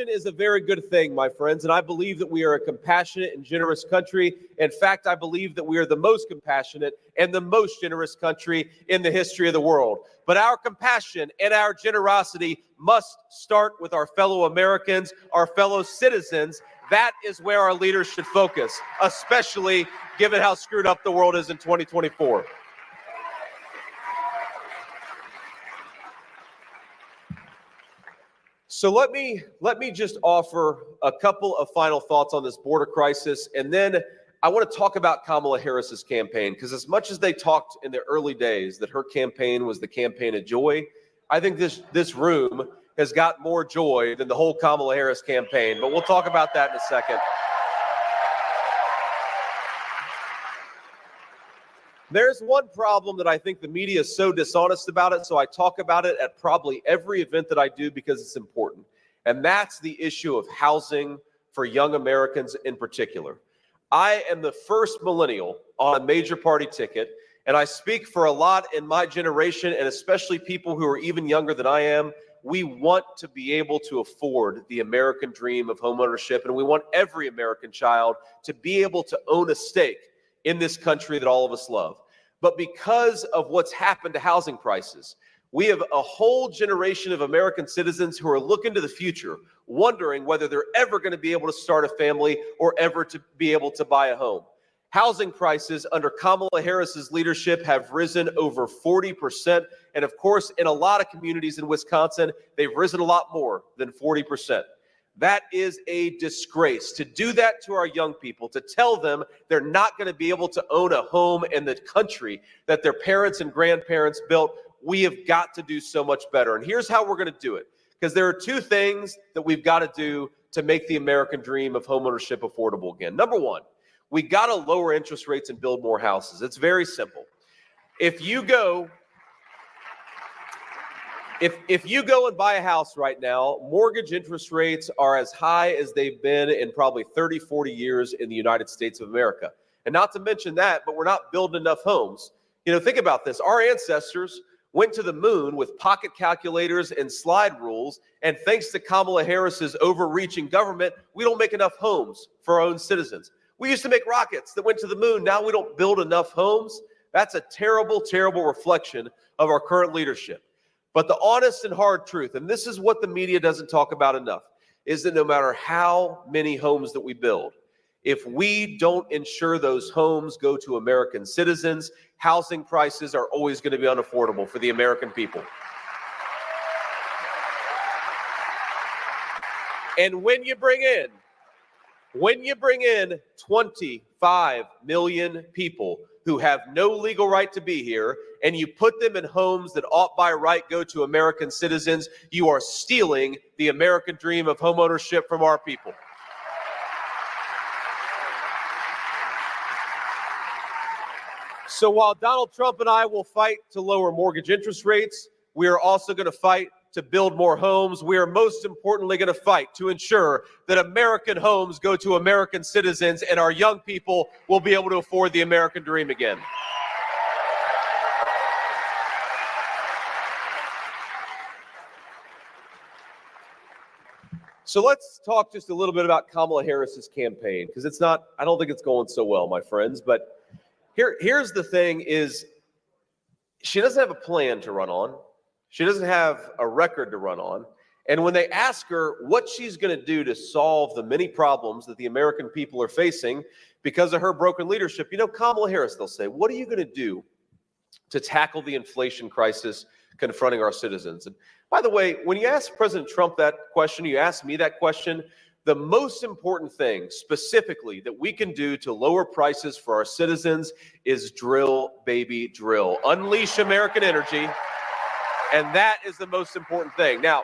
is a very good thing, my friends, and I believe that we are a compassionate and generous country. In fact, I believe that we are the most compassionate and the most generous country in the history of the world. But our compassion and our generosity must start with our fellow Americans, our fellow citizens. That is where our leaders should focus, especially given how screwed up the world is in 2024. So let me just offer a couple of final thoughts on this border crisis, and then I want to talk about Kamala Harris's campaign, because as much as they talked in the early days that her campaign was the campaign of joy, I think this room has got more joy than the whole Kamala Harris campaign, but we'll talk about that in a second. There's one problem that I think the media is so dishonest about it, so I talk about it at probably every event that I do because it's important. And that's the issue of housing for young Americans in particular. I am the first millennial on a major party ticket, and I speak for a lot in my generation, and especially people who are even younger than I am. We want to be able to afford the American dream of homeownership, and we want every American child to be able to own a stake in this country that all of us love. But because of what's happened to housing prices, we have a whole generation of American citizens who are looking to the future, wondering whether they're ever going to be able to start a family or ever to be able to buy a home. Housing prices under Kamala Harris's leadership have risen over 40%. And of course, in a lot of communities in Wisconsin, they've risen a lot more than 40%. That is a disgrace. To do that to our young people, to tell them they're not going to be able to own a home in the country that their parents and grandparents built, we have got to do so much better. And here's how we're going to do it. Because there are two things that we've got to do to make the American dream of homeownership affordable again. Number one, we got to lower interest rates and build more houses. It's very simple. If you go and buy a house right now, mortgage interest rates are as high as they've been in probably 30, 40 years in the United States of America. And not to mention that, but we're not building enough homes. You know, think about this. Our ancestors went to the moon with pocket calculators and slide rules. And thanks to Kamala Harris's overreaching government, we don't make enough homes for our own citizens. We used to make rockets that went to the moon. Now we don't build enough homes. That's a terrible, terrible reflection of our current leadership. But the honest and hard truth, and this is what the media doesn't talk about enough, is that no matter how many homes that we build, if we don't ensure those homes go to American citizens, housing prices are always going to be unaffordable for the American people. And when you bring in 25 million people who have no legal right to be here, and you put them in homes that ought by right go to American citizens, you are stealing the American dream of homeownership from our people. So while Donald Trump and I will fight to lower mortgage interest rates, we are also going to fight to build more homes. We are most importantly going to fight to ensure that American homes go to American citizens and our young people will be able to afford the American dream again. So let's talk just a little bit about Kamala Harris's campaign, because I don't think it's going so well, my friends. But here's the thing is, she doesn't have a plan to run on. She doesn't have a record to run on. And when they ask her what she's going to do to solve the many problems that the American people are facing because of her broken leadership, Kamala Harris, they'll say, what are you going to do to tackle the inflation crisis confronting our citizens? And by the way, when you ask President Trump that question, you ask me that question, the most important thing specifically that we can do to lower prices for our citizens is drill, baby, drill. Unleash American energy. And that is the most important thing. Now,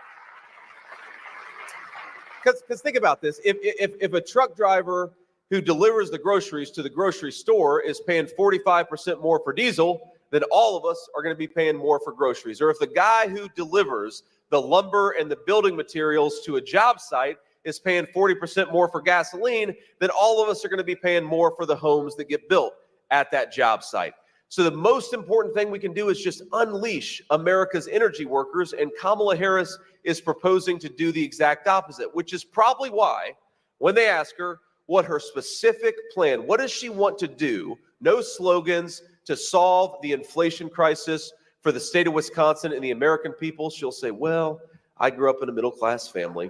because think about this. If a truck driver who delivers the groceries to the grocery store is paying 45% more for diesel, then all of us are going to be paying more for groceries. Or if the guy who delivers the lumber and the building materials to a job site is paying 40% more for gasoline, then all of us are going to be paying more for the homes that get built at that job site. So the most important thing we can do is just unleash America's energy workers, and Kamala Harris is proposing to do the exact opposite, which is probably why when they ask her what her specific plan, what does she want to do, no slogans, to solve the inflation crisis for the state of Wisconsin and the American people, she'll say, well, I grew up in a middle-class family.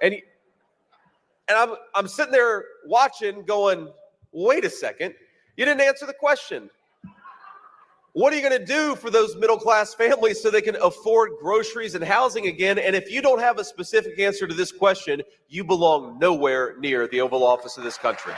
And I'm sitting there watching going, wait a second, you didn't answer the question. What are you going to do for those middle-class families so they can afford groceries and housing again? And if you don't have a specific answer to this question, you belong nowhere near the Oval Office of this country.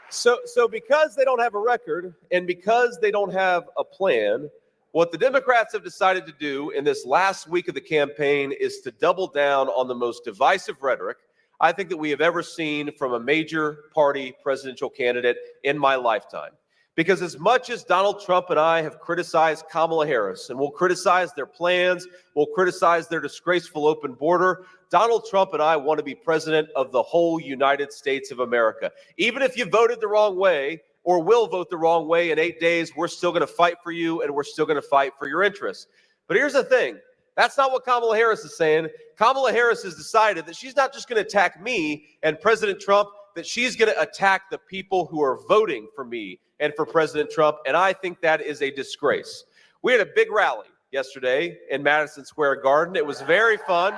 So because they don't have a record and because they don't have a plan, what the Democrats have decided to do in this last week of the campaign is to double down on the most divisive rhetoric I think that we have ever seen from a major party presidential candidate in my lifetime. Because as much as Donald Trump and I have criticized Kamala Harris, and we'll criticize their plans, we'll criticize their disgraceful open border, Donald Trump and I want to be president of the whole United States of America. Even if you voted the wrong way or will vote the wrong way in 8 days, we're still going to fight for you and we're still going to fight for your interests. But here's the thing. That's not what Kamala Harris is saying. Kamala Harris has decided that she's not just going to attack me and President Trump, that she's going to attack the people who are voting for me and for President Trump, and I think that is a disgrace. We had a big rally yesterday in Madison Square Garden. It was very fun.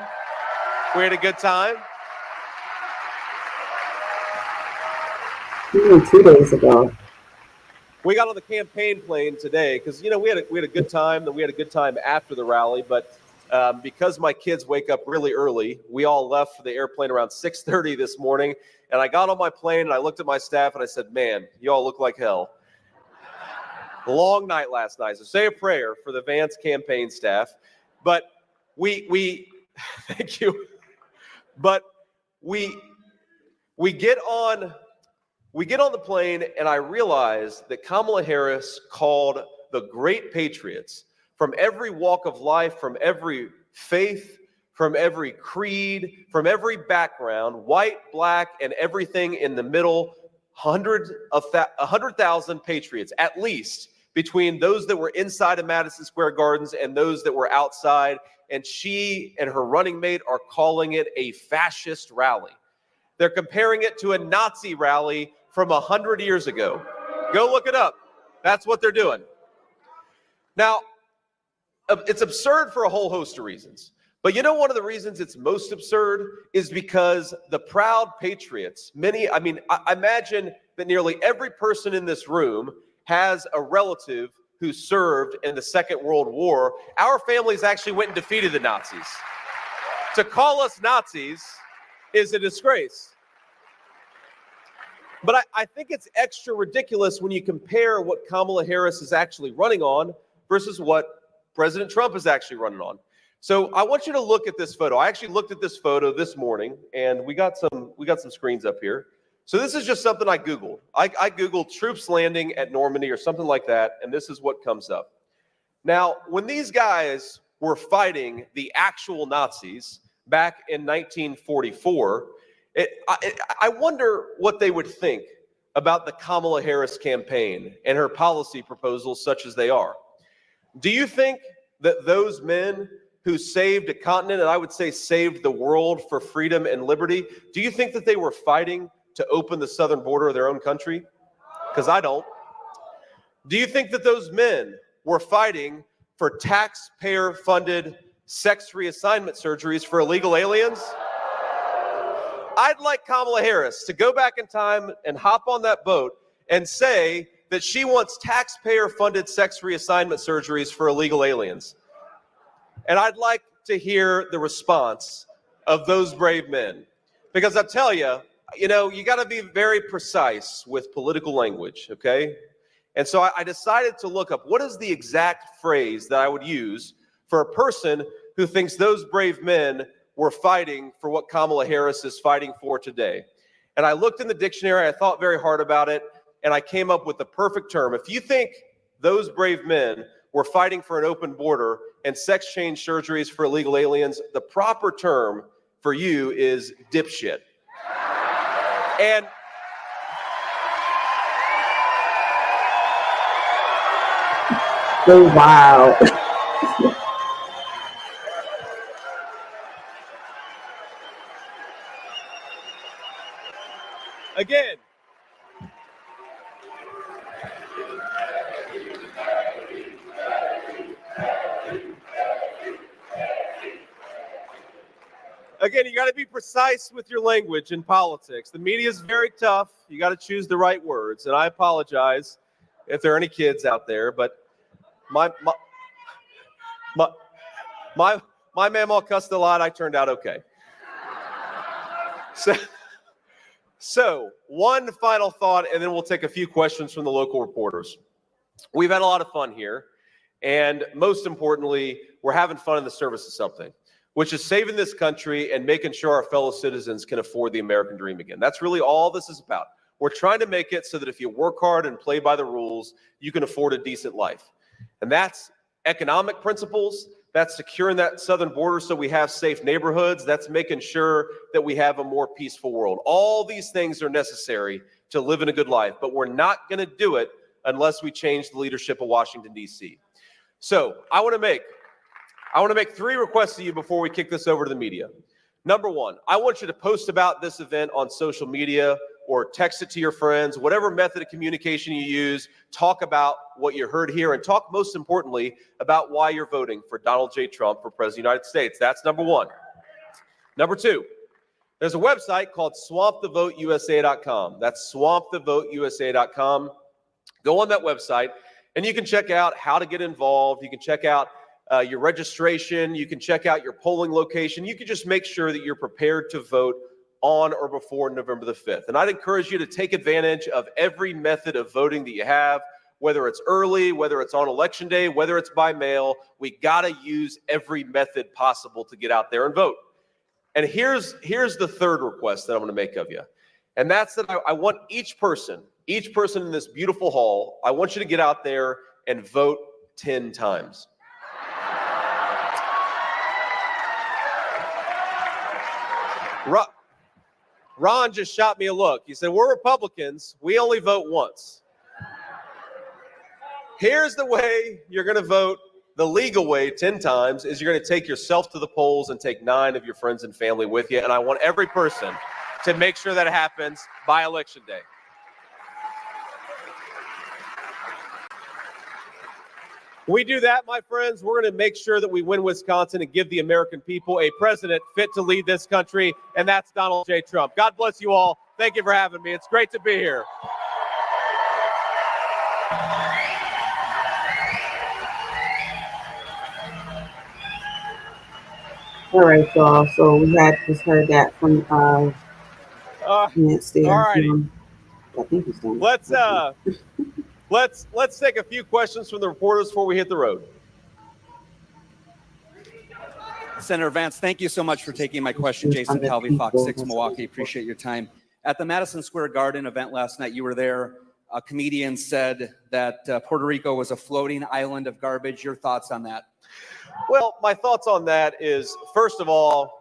We had a good time. Even 2 days ago. We got on the campaign plane today because, you know, we had a good time. Then we had a good time after the rally, but because my kids wake up really early, we all left for the airplane around 6:30 this morning. And I got on my plane and I looked at my staff and I said, man, you all look like hell. Long night last night. So say a prayer for the Vance campaign staff. But we thank you. But we get on the plane and I realized that Kamala Harris called the great patriots from every walk of life, from every faith, from every creed, from every background, white, black, and everything in the middle, 100,000 patriots, at least, between those that were inside of Madison Square Gardens and those that were outside. And she and her running mate are calling it a fascist rally. They're comparing it to a Nazi rally from 100 years ago. Go look it up. That's what they're doing. Now, it's absurd for a whole host of reasons. But you know, one of the reasons it's most absurd is because the proud patriots, I imagine that nearly every person in this room has a relative who served in the Second World War. Our families actually went and defeated the Nazis. To call us Nazis is a disgrace. But I think it's extra ridiculous when you compare what Kamala Harris is actually running on versus what President Trump is actually running on. So I want you to look at this photo. I actually looked at this photo this morning, and we got some screens up here. So this is just something I Googled. I Googled troops landing at Normandy or something like that, and this is what comes up. Now, when these guys were fighting the actual Nazis back in 1944, I wonder what they would think about the Kamala Harris campaign and her policy proposals such as they are. Do you think that those men who saved a continent, and I would say saved the world for freedom and liberty, do you think that they were fighting to open the southern border of their own country? Because I don't. Do you think that those men were fighting for taxpayer-funded sex reassignment surgeries for illegal aliens? I'd like Kamala Harris to go back in time and hop on that boat and say that she wants taxpayer-funded sex reassignment surgeries for illegal aliens. And I'd like to hear the response of those brave men. Because I tell you, you got to be very precise with political language, okay? And so I decided to look up what is the exact phrase that I would use for a person who thinks those brave men were fighting for what Kamala Harris is fighting for today. And I looked in the dictionary, I thought very hard about it, and I came up with the perfect term. If you think those brave men were fighting for an open border and sex change surgeries for illegal aliens, the proper term for you is dipshit. And Oh, wow. again, you got to be precise with your language in politics. The media is very tough. You got to choose the right words. And I apologize if there are any kids out there, but my mamaw cussed a lot. I turned out okay. So one final thought, and then we'll take a few questions from the local reporters. We've had a lot of fun here, and most importantly, we're having fun in the service of something, which is saving this country and making sure our fellow citizens can afford the American dream again. That's really all this is about. We're trying to make it so that if you work hard and play by the rules, you can afford a decent life. And that's economic principles. That's securing that southern border so we have safe neighborhoods. That's making sure that we have a more peaceful world. All these things are necessary to live in a good life, but we're not going to do it unless we change the leadership of Washington, D.C. So I want to make 3 requests to you before we kick this over to the media. Number 1, I want you to post about this event on social media or text it to your friends, whatever method of communication you use. Talk about what you heard here and talk, most importantly, about why you're voting for Donald J. Trump for President of the United States. That's number 1. Number 2, there's a website called swampthevoteusa.com. That's swampthevoteusa.com. Go on that website and you can check out how to get involved. You can check out your registration. You can check out your polling location. You can just make sure that you're prepared to vote on or before November the 5th. And I'd encourage you to take advantage of every method of voting that you have, whether it's early, whether it's on election day, whether it's by mail. We got to use every method possible to get out there and vote. And here's the third request that I'm going to make of you. And that's that I want each person in this beautiful hall, I want you to get out there and vote 10 times. Ron just shot me a look. He said, we're Republicans. We only vote once. Here's the way you're going to vote the legal way 10 times is you're going to take yourself to the polls and take 9 of your friends and family with you. And I want every person to make sure that happens by Election Day. We do that, my friends, we're going to make sure that we win Wisconsin and give the American people a president fit to lead this country, and that's Donald J. Trump. God bless you all. Thank you for having me. It's great to be here. All right, y'all. So we just heard that from Vance there. All righty. I think he's done. Let's take a few questions from the reporters before we hit the road. Senator Vance, thank you so much for taking my question. Jason Calvi, Fox 6 Milwaukee. Appreciate your time. At the Madison Square Garden event last night, you were there. A comedian said that Puerto Rico was a floating island of garbage. Your thoughts on that? Well, my thoughts on that is, first of all,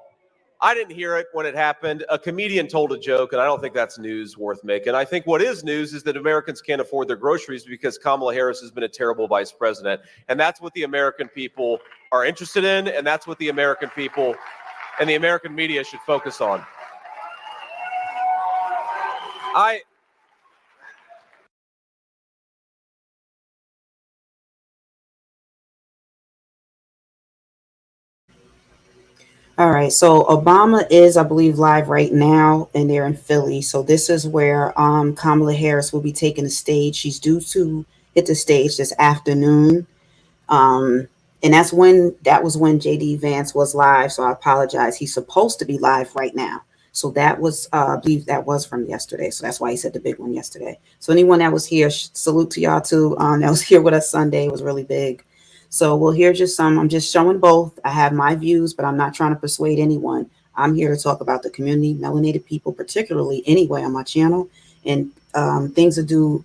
I didn't hear it when it happened. A comedian told a joke, and I don't think that's news worth making. I think what is news is that Americans can't afford their groceries because Kamala Harris has been a terrible vice president. And that's what the American people are interested in, and that's what the American people and the American media should focus on. All right, so Obama is, I believe, live right now, and they're in Philly. So this is where Kamala Harris will be taking the stage. She's due to hit the stage this afternoon. And that was when JD Vance was live. So I apologize. He's supposed to be live right now. So that was, I believe that was from yesterday. So that's why he said the big one yesterday. So anyone that was here, salute to y'all too. That was here with us Sunday. It was really big. So we'll hear just some. I'm just showing both. I have my views, but I'm not trying to persuade anyone. I'm here to talk about the community, melanated people, particularly anyway on my channel, and things to do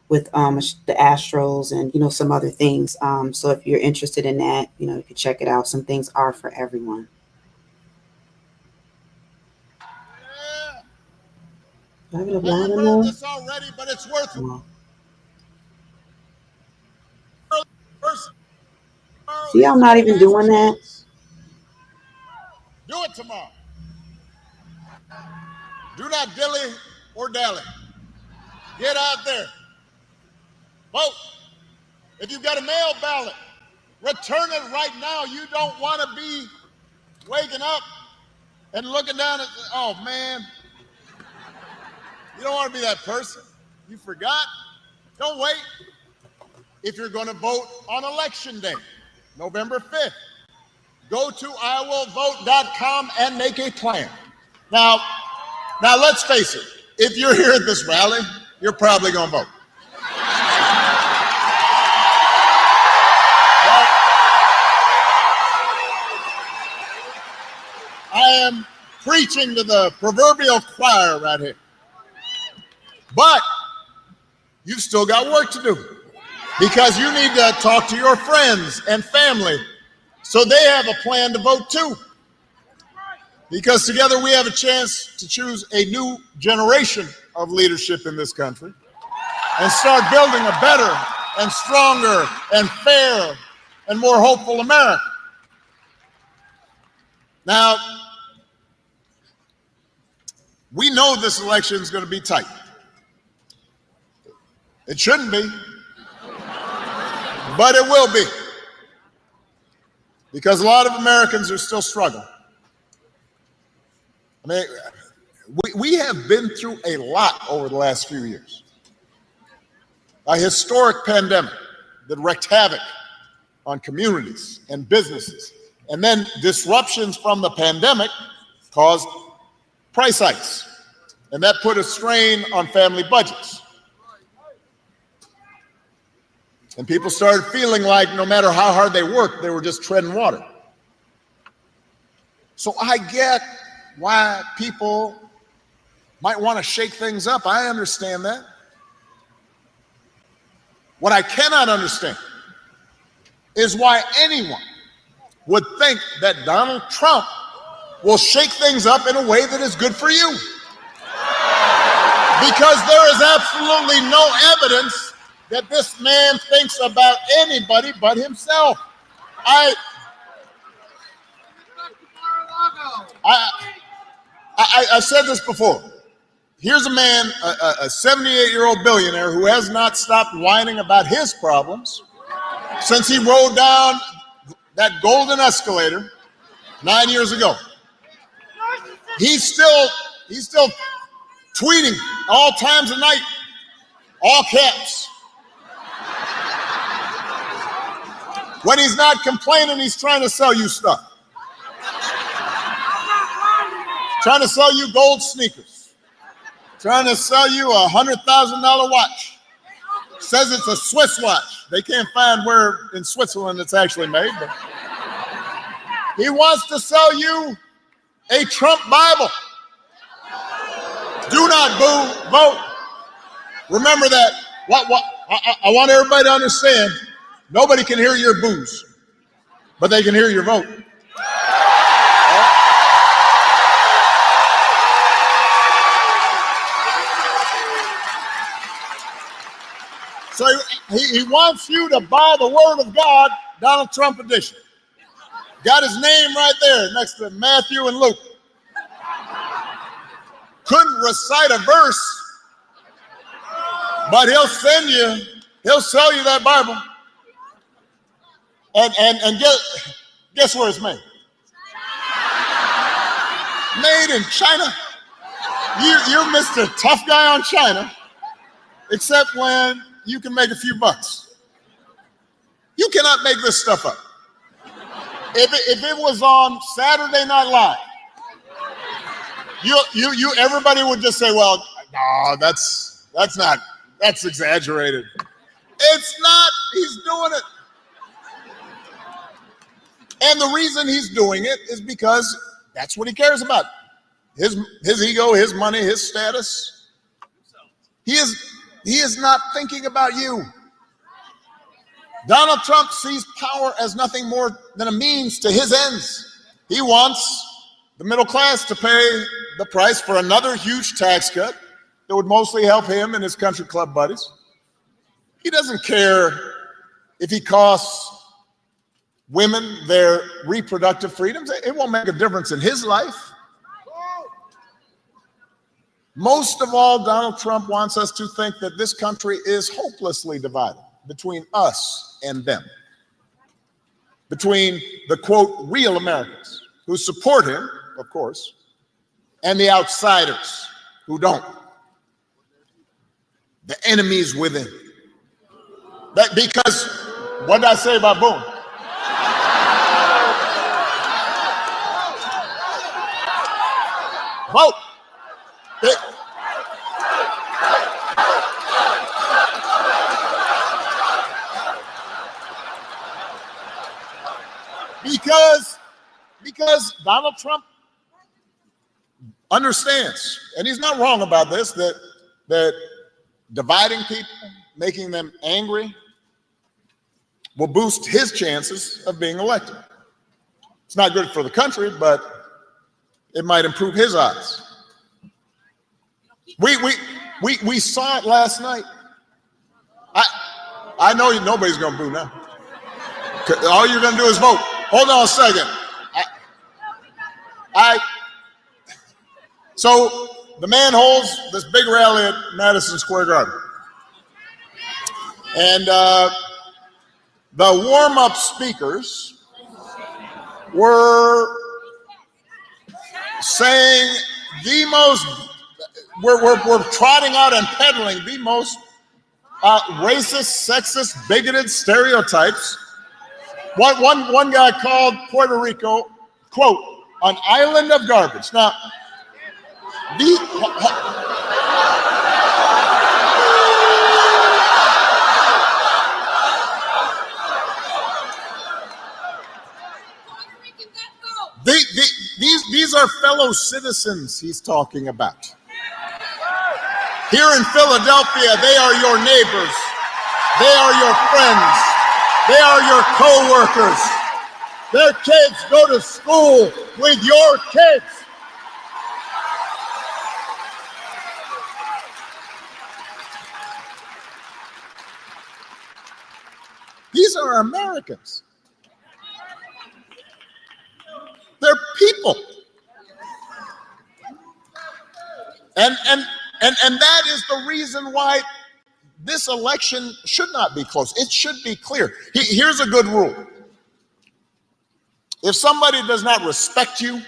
with the Astros and some other things. So if you're interested in that, you can check it out. Some things are for everyone. Yeah. Now, you've heard this already, but it's worth it. See, I'm not even doing that. Do it tomorrow. Do not dilly or dally. Get out there. Vote. If you've got a mail ballot, return it right now. You don't want to be waking up and looking down at, oh man, you don't want to be that person. You forgot. Don't wait. If you're going to vote on election day, November 5th, go to iwillvote.com and make a plan. Now let's face it. If you're here at this rally, you're probably going to vote. I am preaching to the proverbial choir right here. But you've still got work to do because you need to talk to your friends and family so they have a plan to vote too. Because together we have a chance to choose a new generation of leadership in this country and start building a better and stronger and fair and more hopeful America. Now, we know this election is going to be tight. It shouldn't be, but it will be, because a lot of Americans are still struggling. I mean, we have been through a lot over the last few years. A historic pandemic that wreaked havoc on communities and businesses. And then disruptions from the pandemic caused price hikes. And that put a strain on family budgets. And people started feeling like no matter how hard they worked, they were just treading water. So I get why people might want to shake things up. I understand that. What I cannot understand is why anyone would think that Donald Trump will shake things up in a way that is good for you. Because there is absolutely no evidence that this man thinks about anybody but himself. I've said this before. Here's a man, a 78-year-old billionaire who has not stopped whining about his problems since he rode down that golden escalator 9 years ago. He's still tweeting all times of night, all caps. When he's not complaining, he's trying to sell you stuff. Trying to sell you gold sneakers. Trying to sell you a $100,000 watch. Says it's a Swiss watch. They can't find where in Switzerland it's actually made, but he wants to sell you a Trump Bible. Do not boo, vote. Remember that. I want everybody to understand, nobody can hear your boos, but they can hear your vote. So he wants you to buy the Word of God, Donald Trump edition. Got his name right there next to Matthew and Luke. Couldn't recite a verse, but he'll sell you that Bible. And guess where it's made? Made in China. You're Mr. Tough Guy on China, except when you can make a few bucks. You cannot make this stuff up. If it was on Saturday Night Live, everybody would just say, well, no, that's exaggerated. It's not. He's doing it. And the reason he's doing it is because that's what he cares about. His ego, his money, his status. He is not thinking about you. Donald Trump sees power as nothing more than a means to his ends. He wants the middle class to pay the price for another huge tax cut that would mostly help him and his country club buddies. He doesn't care if he costs women their reproductive freedoms. It won't make a difference in his life. Most of all, Donald Trump wants us to think that this country is hopelessly divided between us and them, between the, quote, real Americans who support him, of course, and the outsiders who don't, the enemies within. Because what did I say about Boone? Vote. Because Donald Trump understands, and he's not wrong about this, that dividing people, making them angry, will boost his chances of being elected. It's not good for the country, but it might improve his odds. We saw it last night. I know nobody's going to boo now. All you're going to do is vote. Hold on a second. So the man holds this big rally at Madison Square Garden. And the warm-up speakers were saying the most, we're trotting out and peddling the most racist, sexist, bigoted stereotypes. One guy called Puerto Rico, quote, an island of garbage. Now, these are fellow citizens he's talking about. Here in Philadelphia, they are your neighbors. They are your friends. They are your co-workers. Their kids go to school with your kids. These are Americans. They're people. And that is the reason why this election should not be close. It should be clear. Here's a good rule. If somebody does not respect you,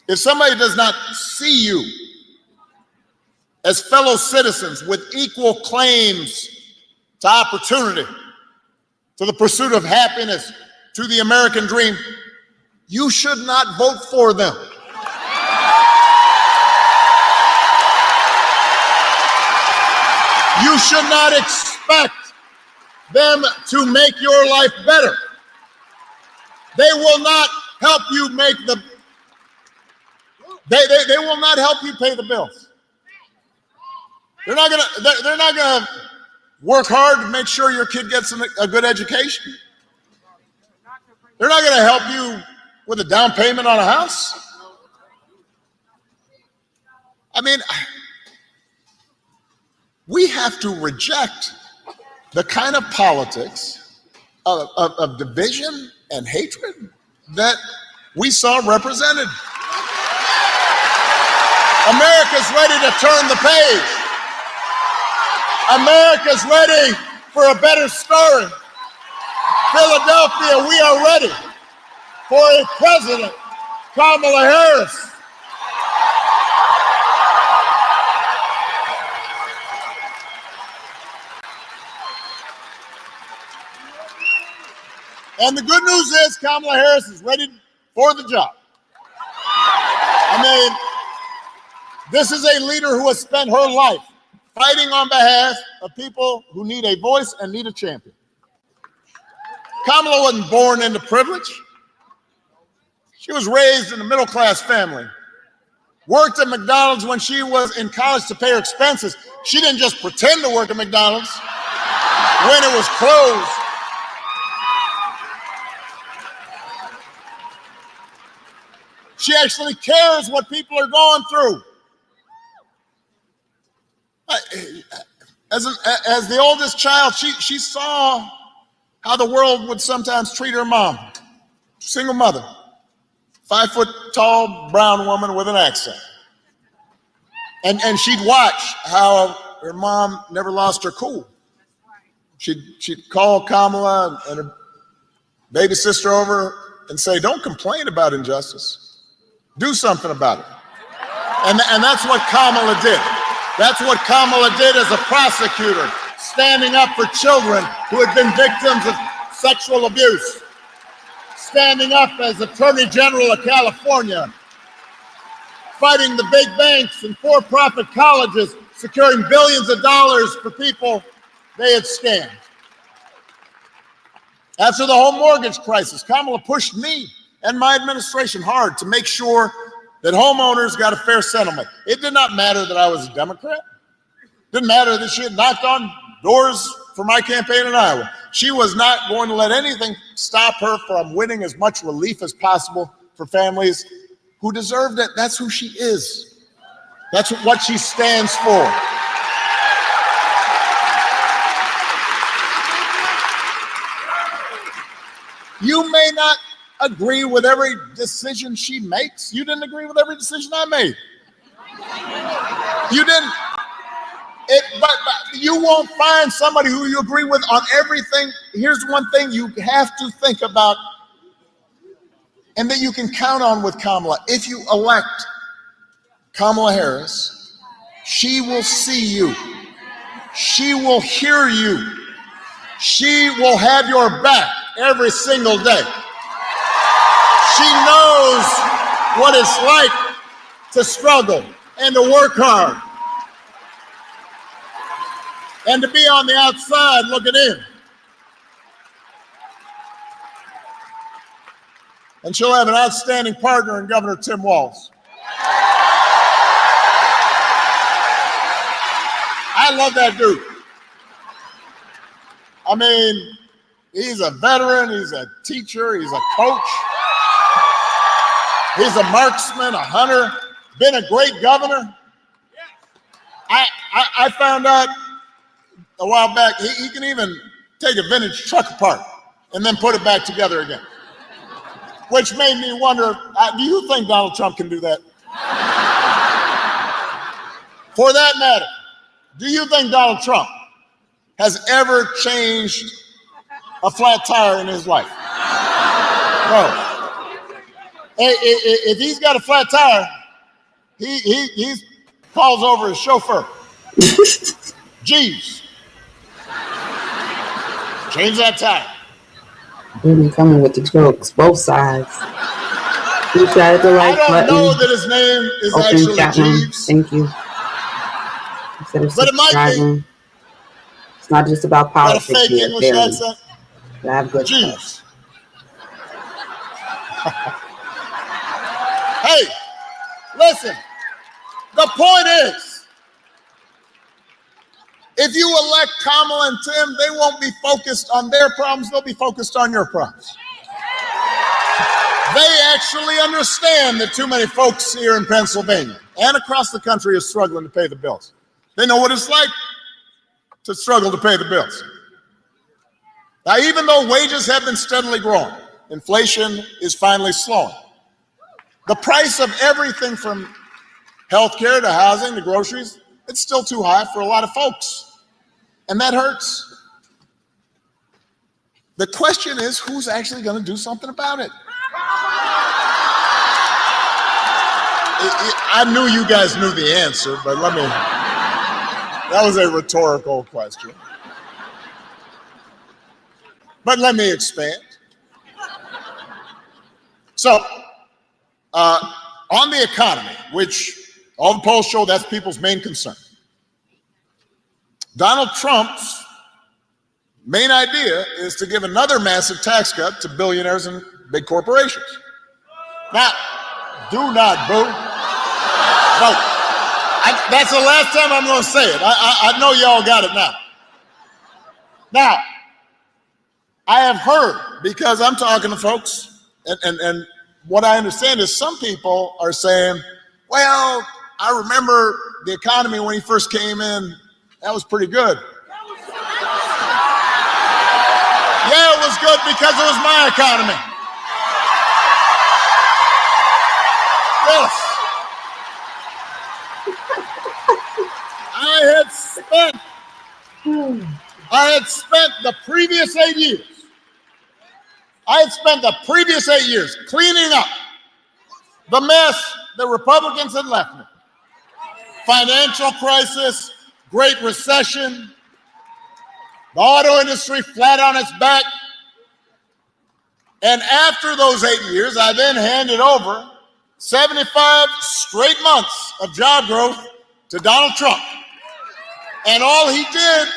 if somebody does not see you as fellow citizens with equal claims to opportunity, to the pursuit of happiness, to the American dream, you should not vote for them. You should not expect them to make your life better. They will not help you make the, they will not help you pay the bills. They're not gonna work hard to make sure your kid gets a good education. They're not gonna help you with a down payment on a house. I mean, we have to reject the kind of politics of division and hatred that we saw represented. America's ready to turn the page. America's ready for a better story. Philadelphia, we are ready for a president Kamala Harris. And the good news is Kamala Harris is ready for the job. I mean, this is a leader who has spent her life fighting on behalf of people who need a voice and need a champion. Kamala wasn't born into privilege. She was raised in a middle-class family. Worked at McDonald's when she was in college to pay her expenses. She didn't just pretend to work at McDonald's when it was closed. She actually cares what people are going through. As the oldest child, she saw how the world would sometimes treat her mom. Single mother, 5 foot tall brown woman with an accent. And she'd watch how her mom never lost her cool. She'd call Kamala and her baby sister over and say, "Don't complain about injustice. Do something about it." And that's what Kamala did. That's what Kamala did as a prosecutor, standing up for children who had been victims of sexual abuse, standing up as Attorney General of California, fighting the big banks and for-profit colleges, securing billions of dollars for people they had scammed. After the home mortgage crisis, Kamala pushed me and my administration hard to make sure that homeowners got a fair settlement. It did not matter that I was a Democrat. It didn't matter that she had knocked on doors for my campaign in Iowa. She was not going to let anything stop her from winning as much relief as possible for families who deserved it. That's who she is. That's what she stands for. You may not agree with every decision she makes. You didn't agree with every decision I made. You didn't. But you won't find somebody who you agree with on everything. Here's one thing you have to think about and that you can count on with Kamala. If you elect Kamala Harris, she will see you. She will hear you. She will have your back every single day. She knows what it's like to struggle and to work hard and to be on the outside looking in. And she'll have an outstanding partner in Governor Tim Walz. I love that dude. I mean, he's a veteran, he's a teacher, he's a coach. He's a marksman, a hunter, been a great governor. I found out a while back, he can even take a vintage truck apart and then put it back together again. Which made me wonder, do you think Donald Trump can do that? For that matter, do you think Donald Trump has ever changed a flat tire in his life? No. If he's got a flat tire, he calls over his chauffeur. Jeeves, change that tire. Really coming with the jokes, both sides. You tried the I right don't button. know that his name is Open actually chat room. Jeeves. Thank you. Instead of But it might be. subscribing. It's not just about Got a politics fake here, English barely. accent. I have good stuff. Jeeves. Hey, listen, the point is, if you elect Kamala and Tim, they won't be focused on their problems, they'll be focused on your problems. They actually understand that too many folks here in Pennsylvania and across the country are struggling to pay the bills. They know what it's like to struggle to pay the bills. Now, even though wages have been steadily growing, inflation is finally slowing. The price of everything from healthcare to housing to groceries, it's still too high for a lot of folks. And that hurts. The question is, who's actually going to do something about it? I knew you guys knew the answer, but that was a rhetorical question. But let me expand. So, on the economy, which all the polls show that's people's main concern, Donald Trump's main idea is to give another massive tax cut to billionaires and big corporations. Now, do not boo. No, that's the last time I'm going to say it. I know y'all got it now. Now, I have heard, because I'm talking to folks, and what I understand is some people are saying, well, I remember the economy when he first came in, that was pretty good. Yeah, it was good because it was my economy. Yes. I had spent the previous 8 years. I had spent the previous 8 years cleaning up the mess the Republicans had left me. Financial crisis, Great Recession, the auto industry flat on its back. And after those 8 years, I then handed over 75 straight months of job growth to Donald Trump. And all he did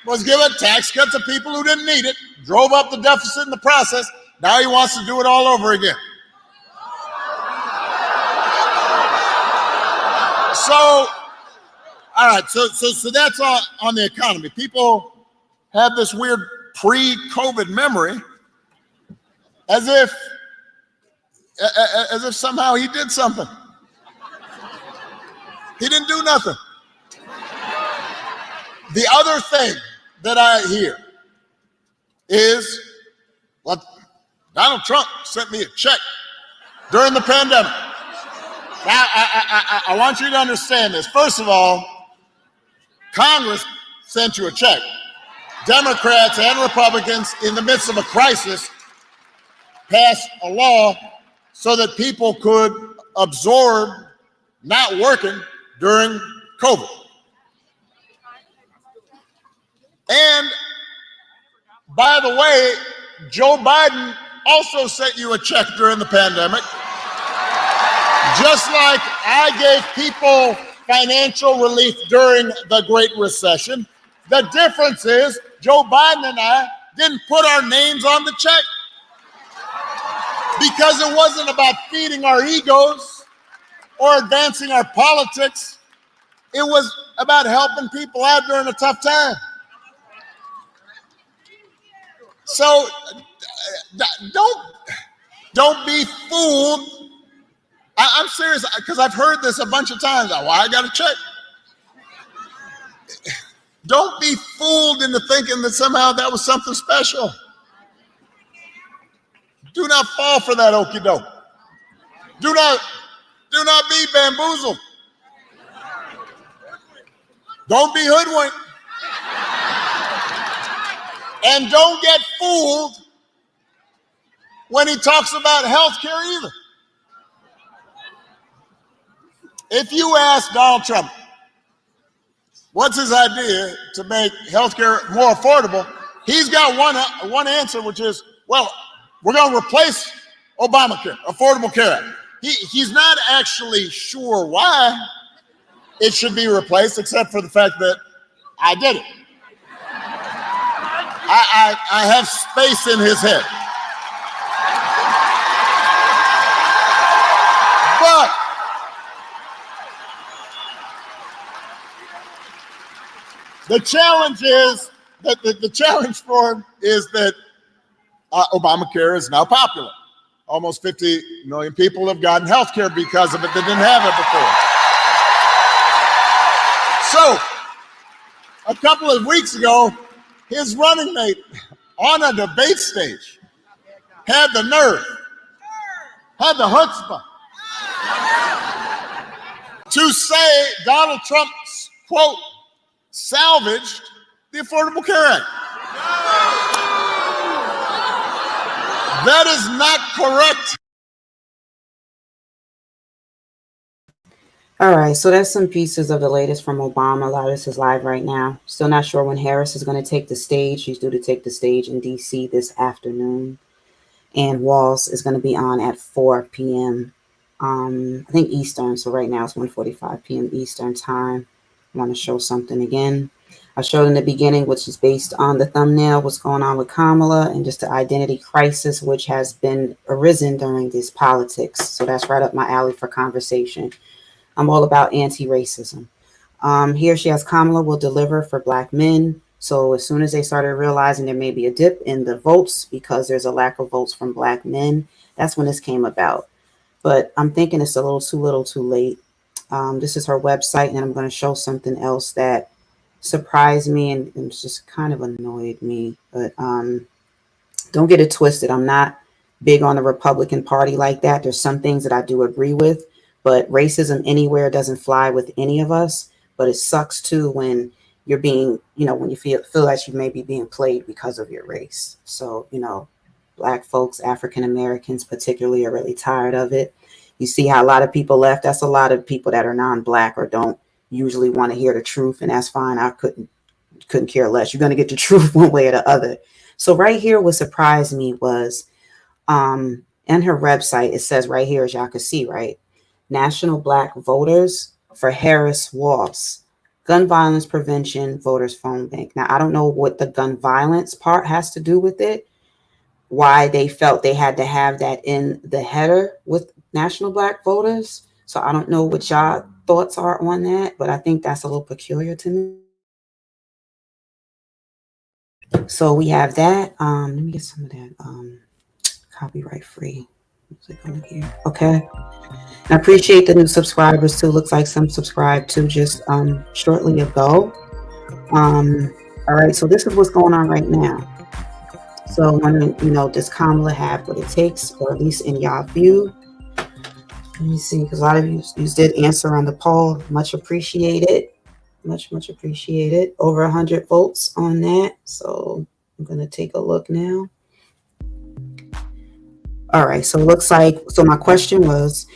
was give a tax cut to people who didn't need it, drove up the deficit in the process. Now he wants to do it all over again. So, all right, so that's on the economy. People have this weird pre-COVID memory as if somehow he did something. He didn't do nothing. The other thing that I hear is, well, Donald Trump sent me a check during the pandemic. Now, I want you to understand this. First of all, Congress sent you a check. Democrats and Republicans, in the midst of a crisis, passed a law so that people could absorb not working during COVID. And by the way, Joe Biden also sent you a check during the pandemic, just like I gave people financial relief during the Great Recession. The difference is Joe Biden and I didn't put our names on the check because it wasn't about feeding our egos or advancing our politics. It was about helping people out during a tough time. So don't be fooled. I'm serious, because I've heard this a bunch of times. Well, I got a check. Don't be fooled into thinking that somehow that was something special. Do not fall for that okie doke. Do not be bamboozled. Don't be hoodwinked. And don't get fooled when he talks about health care either. If you ask Donald Trump, what's his idea to make health care more affordable, he's got one answer, which is, well, we're going to replace Obamacare, Affordable Care Act. He's not actually sure why it should be replaced, except for the fact that I did it. I have space in his head. But the challenge is that the challenge for him is that Obamacare is now popular. Almost 50 million people have gotten health care because of it that didn't have it before. So, a couple of weeks ago, his running mate on a debate stage had the nerve, had the chutzpah to say Donald Trump, quote, salvaged the Affordable Care Act. That is not correct. All right, so that's some pieces of the latest from Obama. A lot of this is live right now. Still not sure when Harris is going to take the stage. She's due to take the stage in DC this afternoon. And Walls is going to be on at 4 p.m. I think Eastern. So right now it's 1:45 p.m. Eastern time. I want to show something again. I showed in the beginning, which is based on the thumbnail, what's going on with Kamala and just the identity crisis, which has been arisen during this politics. So that's right up my alley for conversation. I'm all about anti-racism. Here she has Kamala will deliver for Black men. So as soon as they started realizing there may be a dip in the votes because there's a lack of votes from Black men, that's when this came about. But I'm thinking it's a little too late. This is her website, and I'm going to show something else that surprised me and just kind of annoyed me. But don't get it twisted. I'm not big on the Republican Party like that. There's some things that I do agree with, but racism anywhere doesn't fly with any of us. But it sucks too when you're being, when you feel like you may be being played because of your race. So, Black folks, African Americans particularly, are really tired of it. You see how a lot of people left. That's a lot of people that are non-Black or don't usually want to hear the truth, and that's fine. I couldn't care less. You're going to get the truth one way or the other. So right here, what surprised me was in her website, it says right here, as y'all can see, right? National Black Voters for Harris Walls. Gun Violence Prevention Voters Phone Bank. Now, I don't know what the gun violence part has to do with it, why they felt they had to have that in the header with National Black Voters. So I don't know what y'all thoughts are on that, but I think that's a little peculiar to me. So we have that. Let me get some of that copyright free music on here. Okay. I appreciate the new subscribers too. Looks like some subscribed to just shortly ago. All right, so this is what's going on right now. So when does Kamala have what it takes, or at least in y'all view? Let me see, because a lot of you did answer on the poll. Much appreciated. Much appreciated. Over 100 votes on that. So I'm gonna take a look now. All right, so it looks like, so my question was,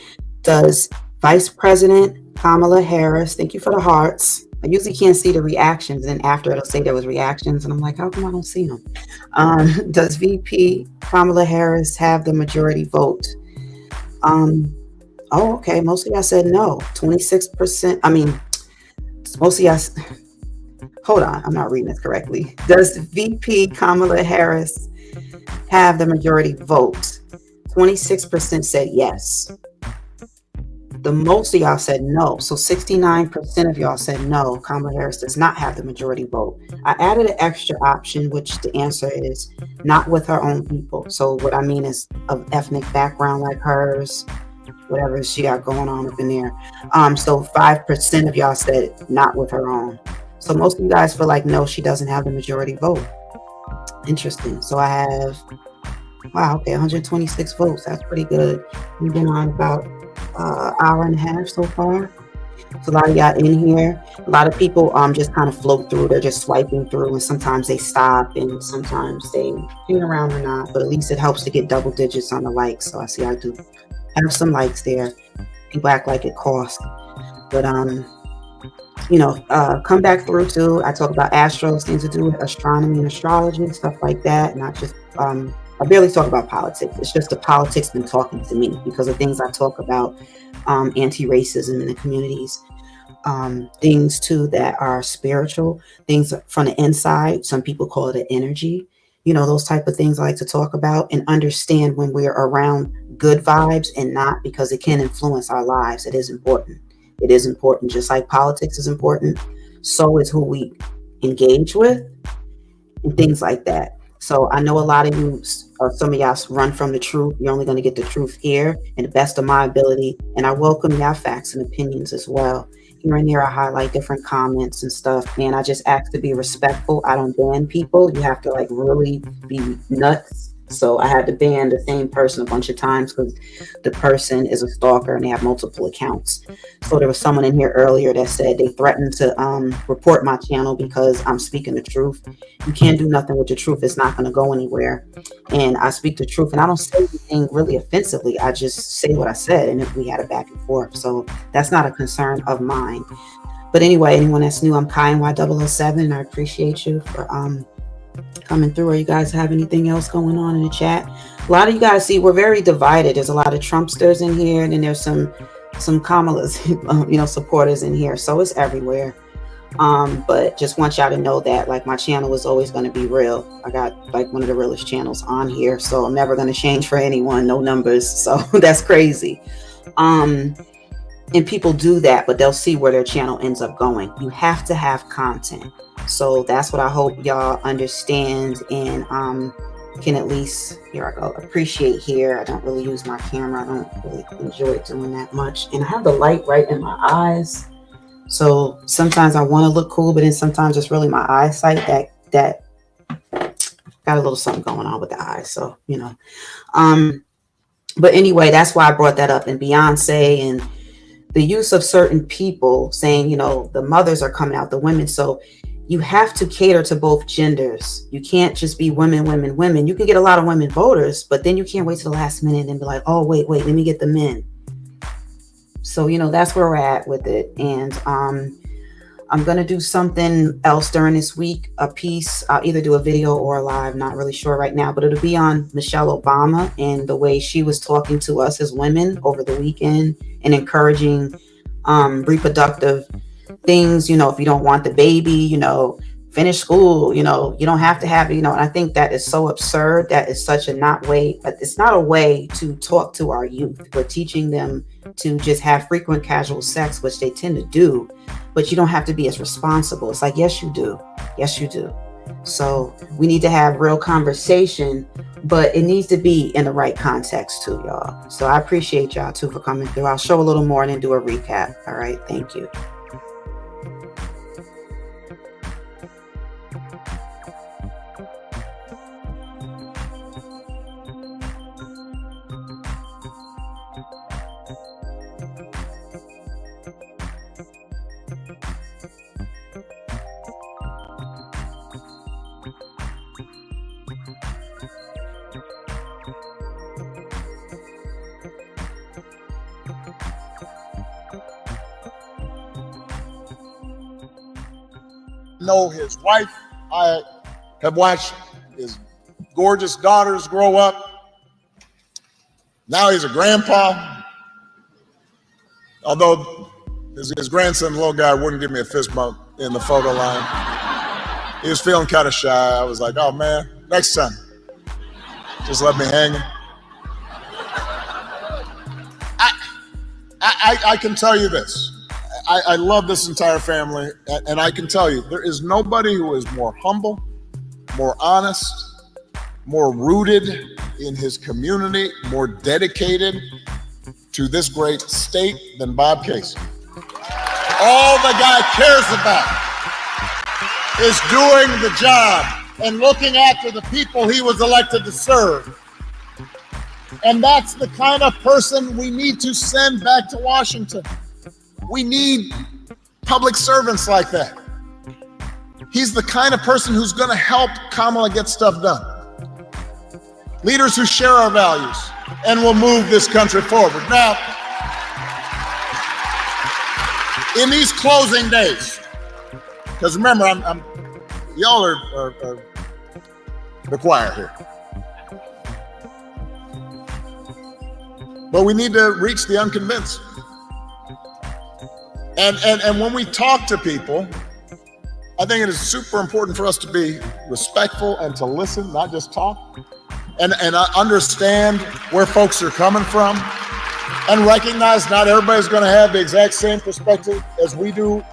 does Vice President Kamala Harris, thank you for the hearts. I usually can't see the reactions, and after it'll say there was reactions, and I'm like, how come I don't see them? Does VP Kamala Harris have the majority vote? Oh, okay, most of y'all said no. 26%, most of y'all, hold on, I'm not reading this correctly. Does VP Kamala Harris have the majority vote? 26% said yes. The most of y'all said no. So 69% of y'all said no, Kamala Harris does not have the majority vote. I added an extra option, which the answer is not with her own people. So what I mean is of ethnic background like hers, whatever she got going on up in there. So 5% of y'all said not with her own. So most of you guys feel like no, she doesn't have the majority vote. Interesting. So I have, wow, okay, 126 votes. That's pretty good. We've been on about hour and a half so far. So a lot of y'all in here. A lot of people just kind of float through. They're just swiping through, and sometimes they stop, and sometimes they hang around or not. But at least it helps to get double digits on the likes. So I see I do have some likes there. People act like it costs, but come back through too. I talk about astros, things to do with astronomy and astrology and stuff like that. Not just I barely talk about politics. It's just the politics been talking to me because of things I talk about, anti-racism in the communities, things too that are spiritual, things from the inside. Some people call it an energy, those type of things I like to talk about and understand when we're around good vibes and not, because it can influence our lives. It is important. It is important. Just like politics is important, so is who we engage with and things like that. So I know a lot of you, some of y'all run from the truth. You're only going to get the truth here and the best of my ability. And I welcome y'all facts and opinions as well. Here and there, I highlight different comments and stuff. And I just ask to be respectful. I don't ban people. You have to really be nuts So I had to ban the same person a bunch of times because the person is a stalker and they have multiple accounts. So there was someone in here earlier that said they threatened to report my channel because I'm speaking the truth. You can't do nothing with the truth. It's not going to go anywhere. And I speak the truth, and I don't say anything really offensively. I just say what I said, and we had a back and forth. So that's not a concern of mine. But anyway, anyone that's new, I'm Kiy NY007, and I appreciate you for coming through. Or you guys have anything else going on in the chat? A lot of you guys see we're very divided. There's a lot of Trumpsters in here, and then there's some Kamala's supporters in here. So it's everywhere. But just want y'all to know that like my channel is always going to be real. I got like one of the realest channels on here, so I'm never going to change for anyone. No numbers. So that's crazy. And people do that, but they'll see where their channel ends up going. You have to have content. So that's what I hope y'all understand and can at least, here I go, appreciate here. I don't really use my camera. I don't really enjoy doing that much. And I have the light right in my eyes. So sometimes I want to look cool, but then sometimes it's really my eyesight that got a little something going on with the eyes. So, but anyway, that's why I brought that up. And Beyonce and the use of certain people saying, the mothers are coming out, the women. So you have to cater to both genders. You can't just be women, women, women. You can get a lot of women voters, but then you can't wait to the last minute and be like, oh, wait, let me get the men. So, that's where we're at with it. And I'm going to do something else during this week, a piece. I'll either do a video or a live, not really sure right now, but it'll be on Michelle Obama and the way she was talking to us as women over the weekend and encouraging reproductive things. If you don't want the baby, finish school, you don't have to have it, and I think that is so absurd. That is such a it's not a way to talk to our youth. We're teaching them to just have frequent casual sex, which they tend to do, but you don't have to be as responsible. It's like, yes, you do. Yes, you do. So we need to have real conversation, but it needs to be in the right context too, y'all. So I appreciate y'all too for coming through. I'll show a little more and then do a recap. All right. Thank you. Know his wife. I have watched his gorgeous daughters grow up. Now he's a grandpa. Although his grandson, the little guy, wouldn't give me a fist bump in the photo line. He was feeling kind of shy. I was like, oh man, next time, just let me hang. I can tell you this. I love this entire family, and I can tell you, there is nobody who is more humble, more honest, more rooted in his community, more dedicated to this great state than Bob Casey. All the guy cares about is doing the job and looking after the people he was elected to serve. And that's the kind of person we need to send back to Washington. We need public servants like that. He's the kind of person who's going to help Kamala get stuff done. Leaders who share our values and will move this country forward. Now, in these closing days, because remember, y'all are the choir here. But we need to reach the unconvinced. And when we talk to people, I think it is super important for us to be respectful and to listen, not just talk, and understand where folks are coming from and recognize not everybody's going to have the exact same perspective as we do.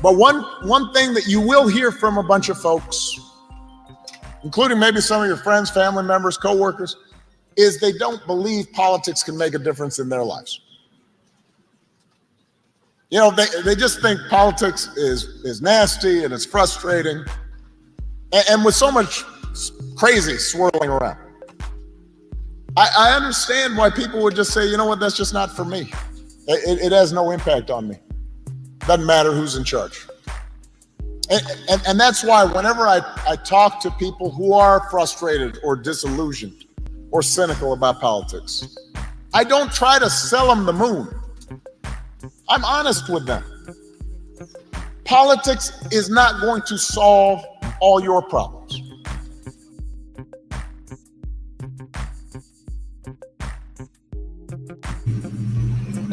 But one thing that you will hear from a bunch of folks, including maybe some of your friends, family members, coworkers, is they don't believe politics can make a difference in their lives. They just think politics is nasty and it's frustrating. And with so much crazy swirling around. I understand why people would just say, you know what, that's just not for me. It has no impact on me. Doesn't matter who's in charge. And that's why whenever I talk to people who are frustrated or disillusioned or cynical about politics, I don't try to sell them the moon. I'm honest with them. Politics is not going to solve all your problems.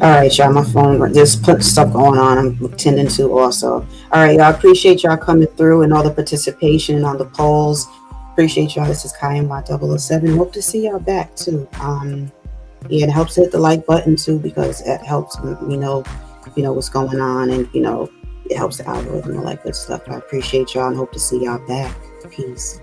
All right, y'all, my phone, there's stuff going on I'm attending to also. All right, y'all, appreciate y'all coming through and all the participation on the polls. Appreciate y'all. This is Kiy NY007. Hope to see y'all back too. Yeah, it helps to hit the like button too, because it helps me know, what's going on, and it helps the algorithm and all that good stuff. I appreciate y'all and hope to see y'all back. Peace.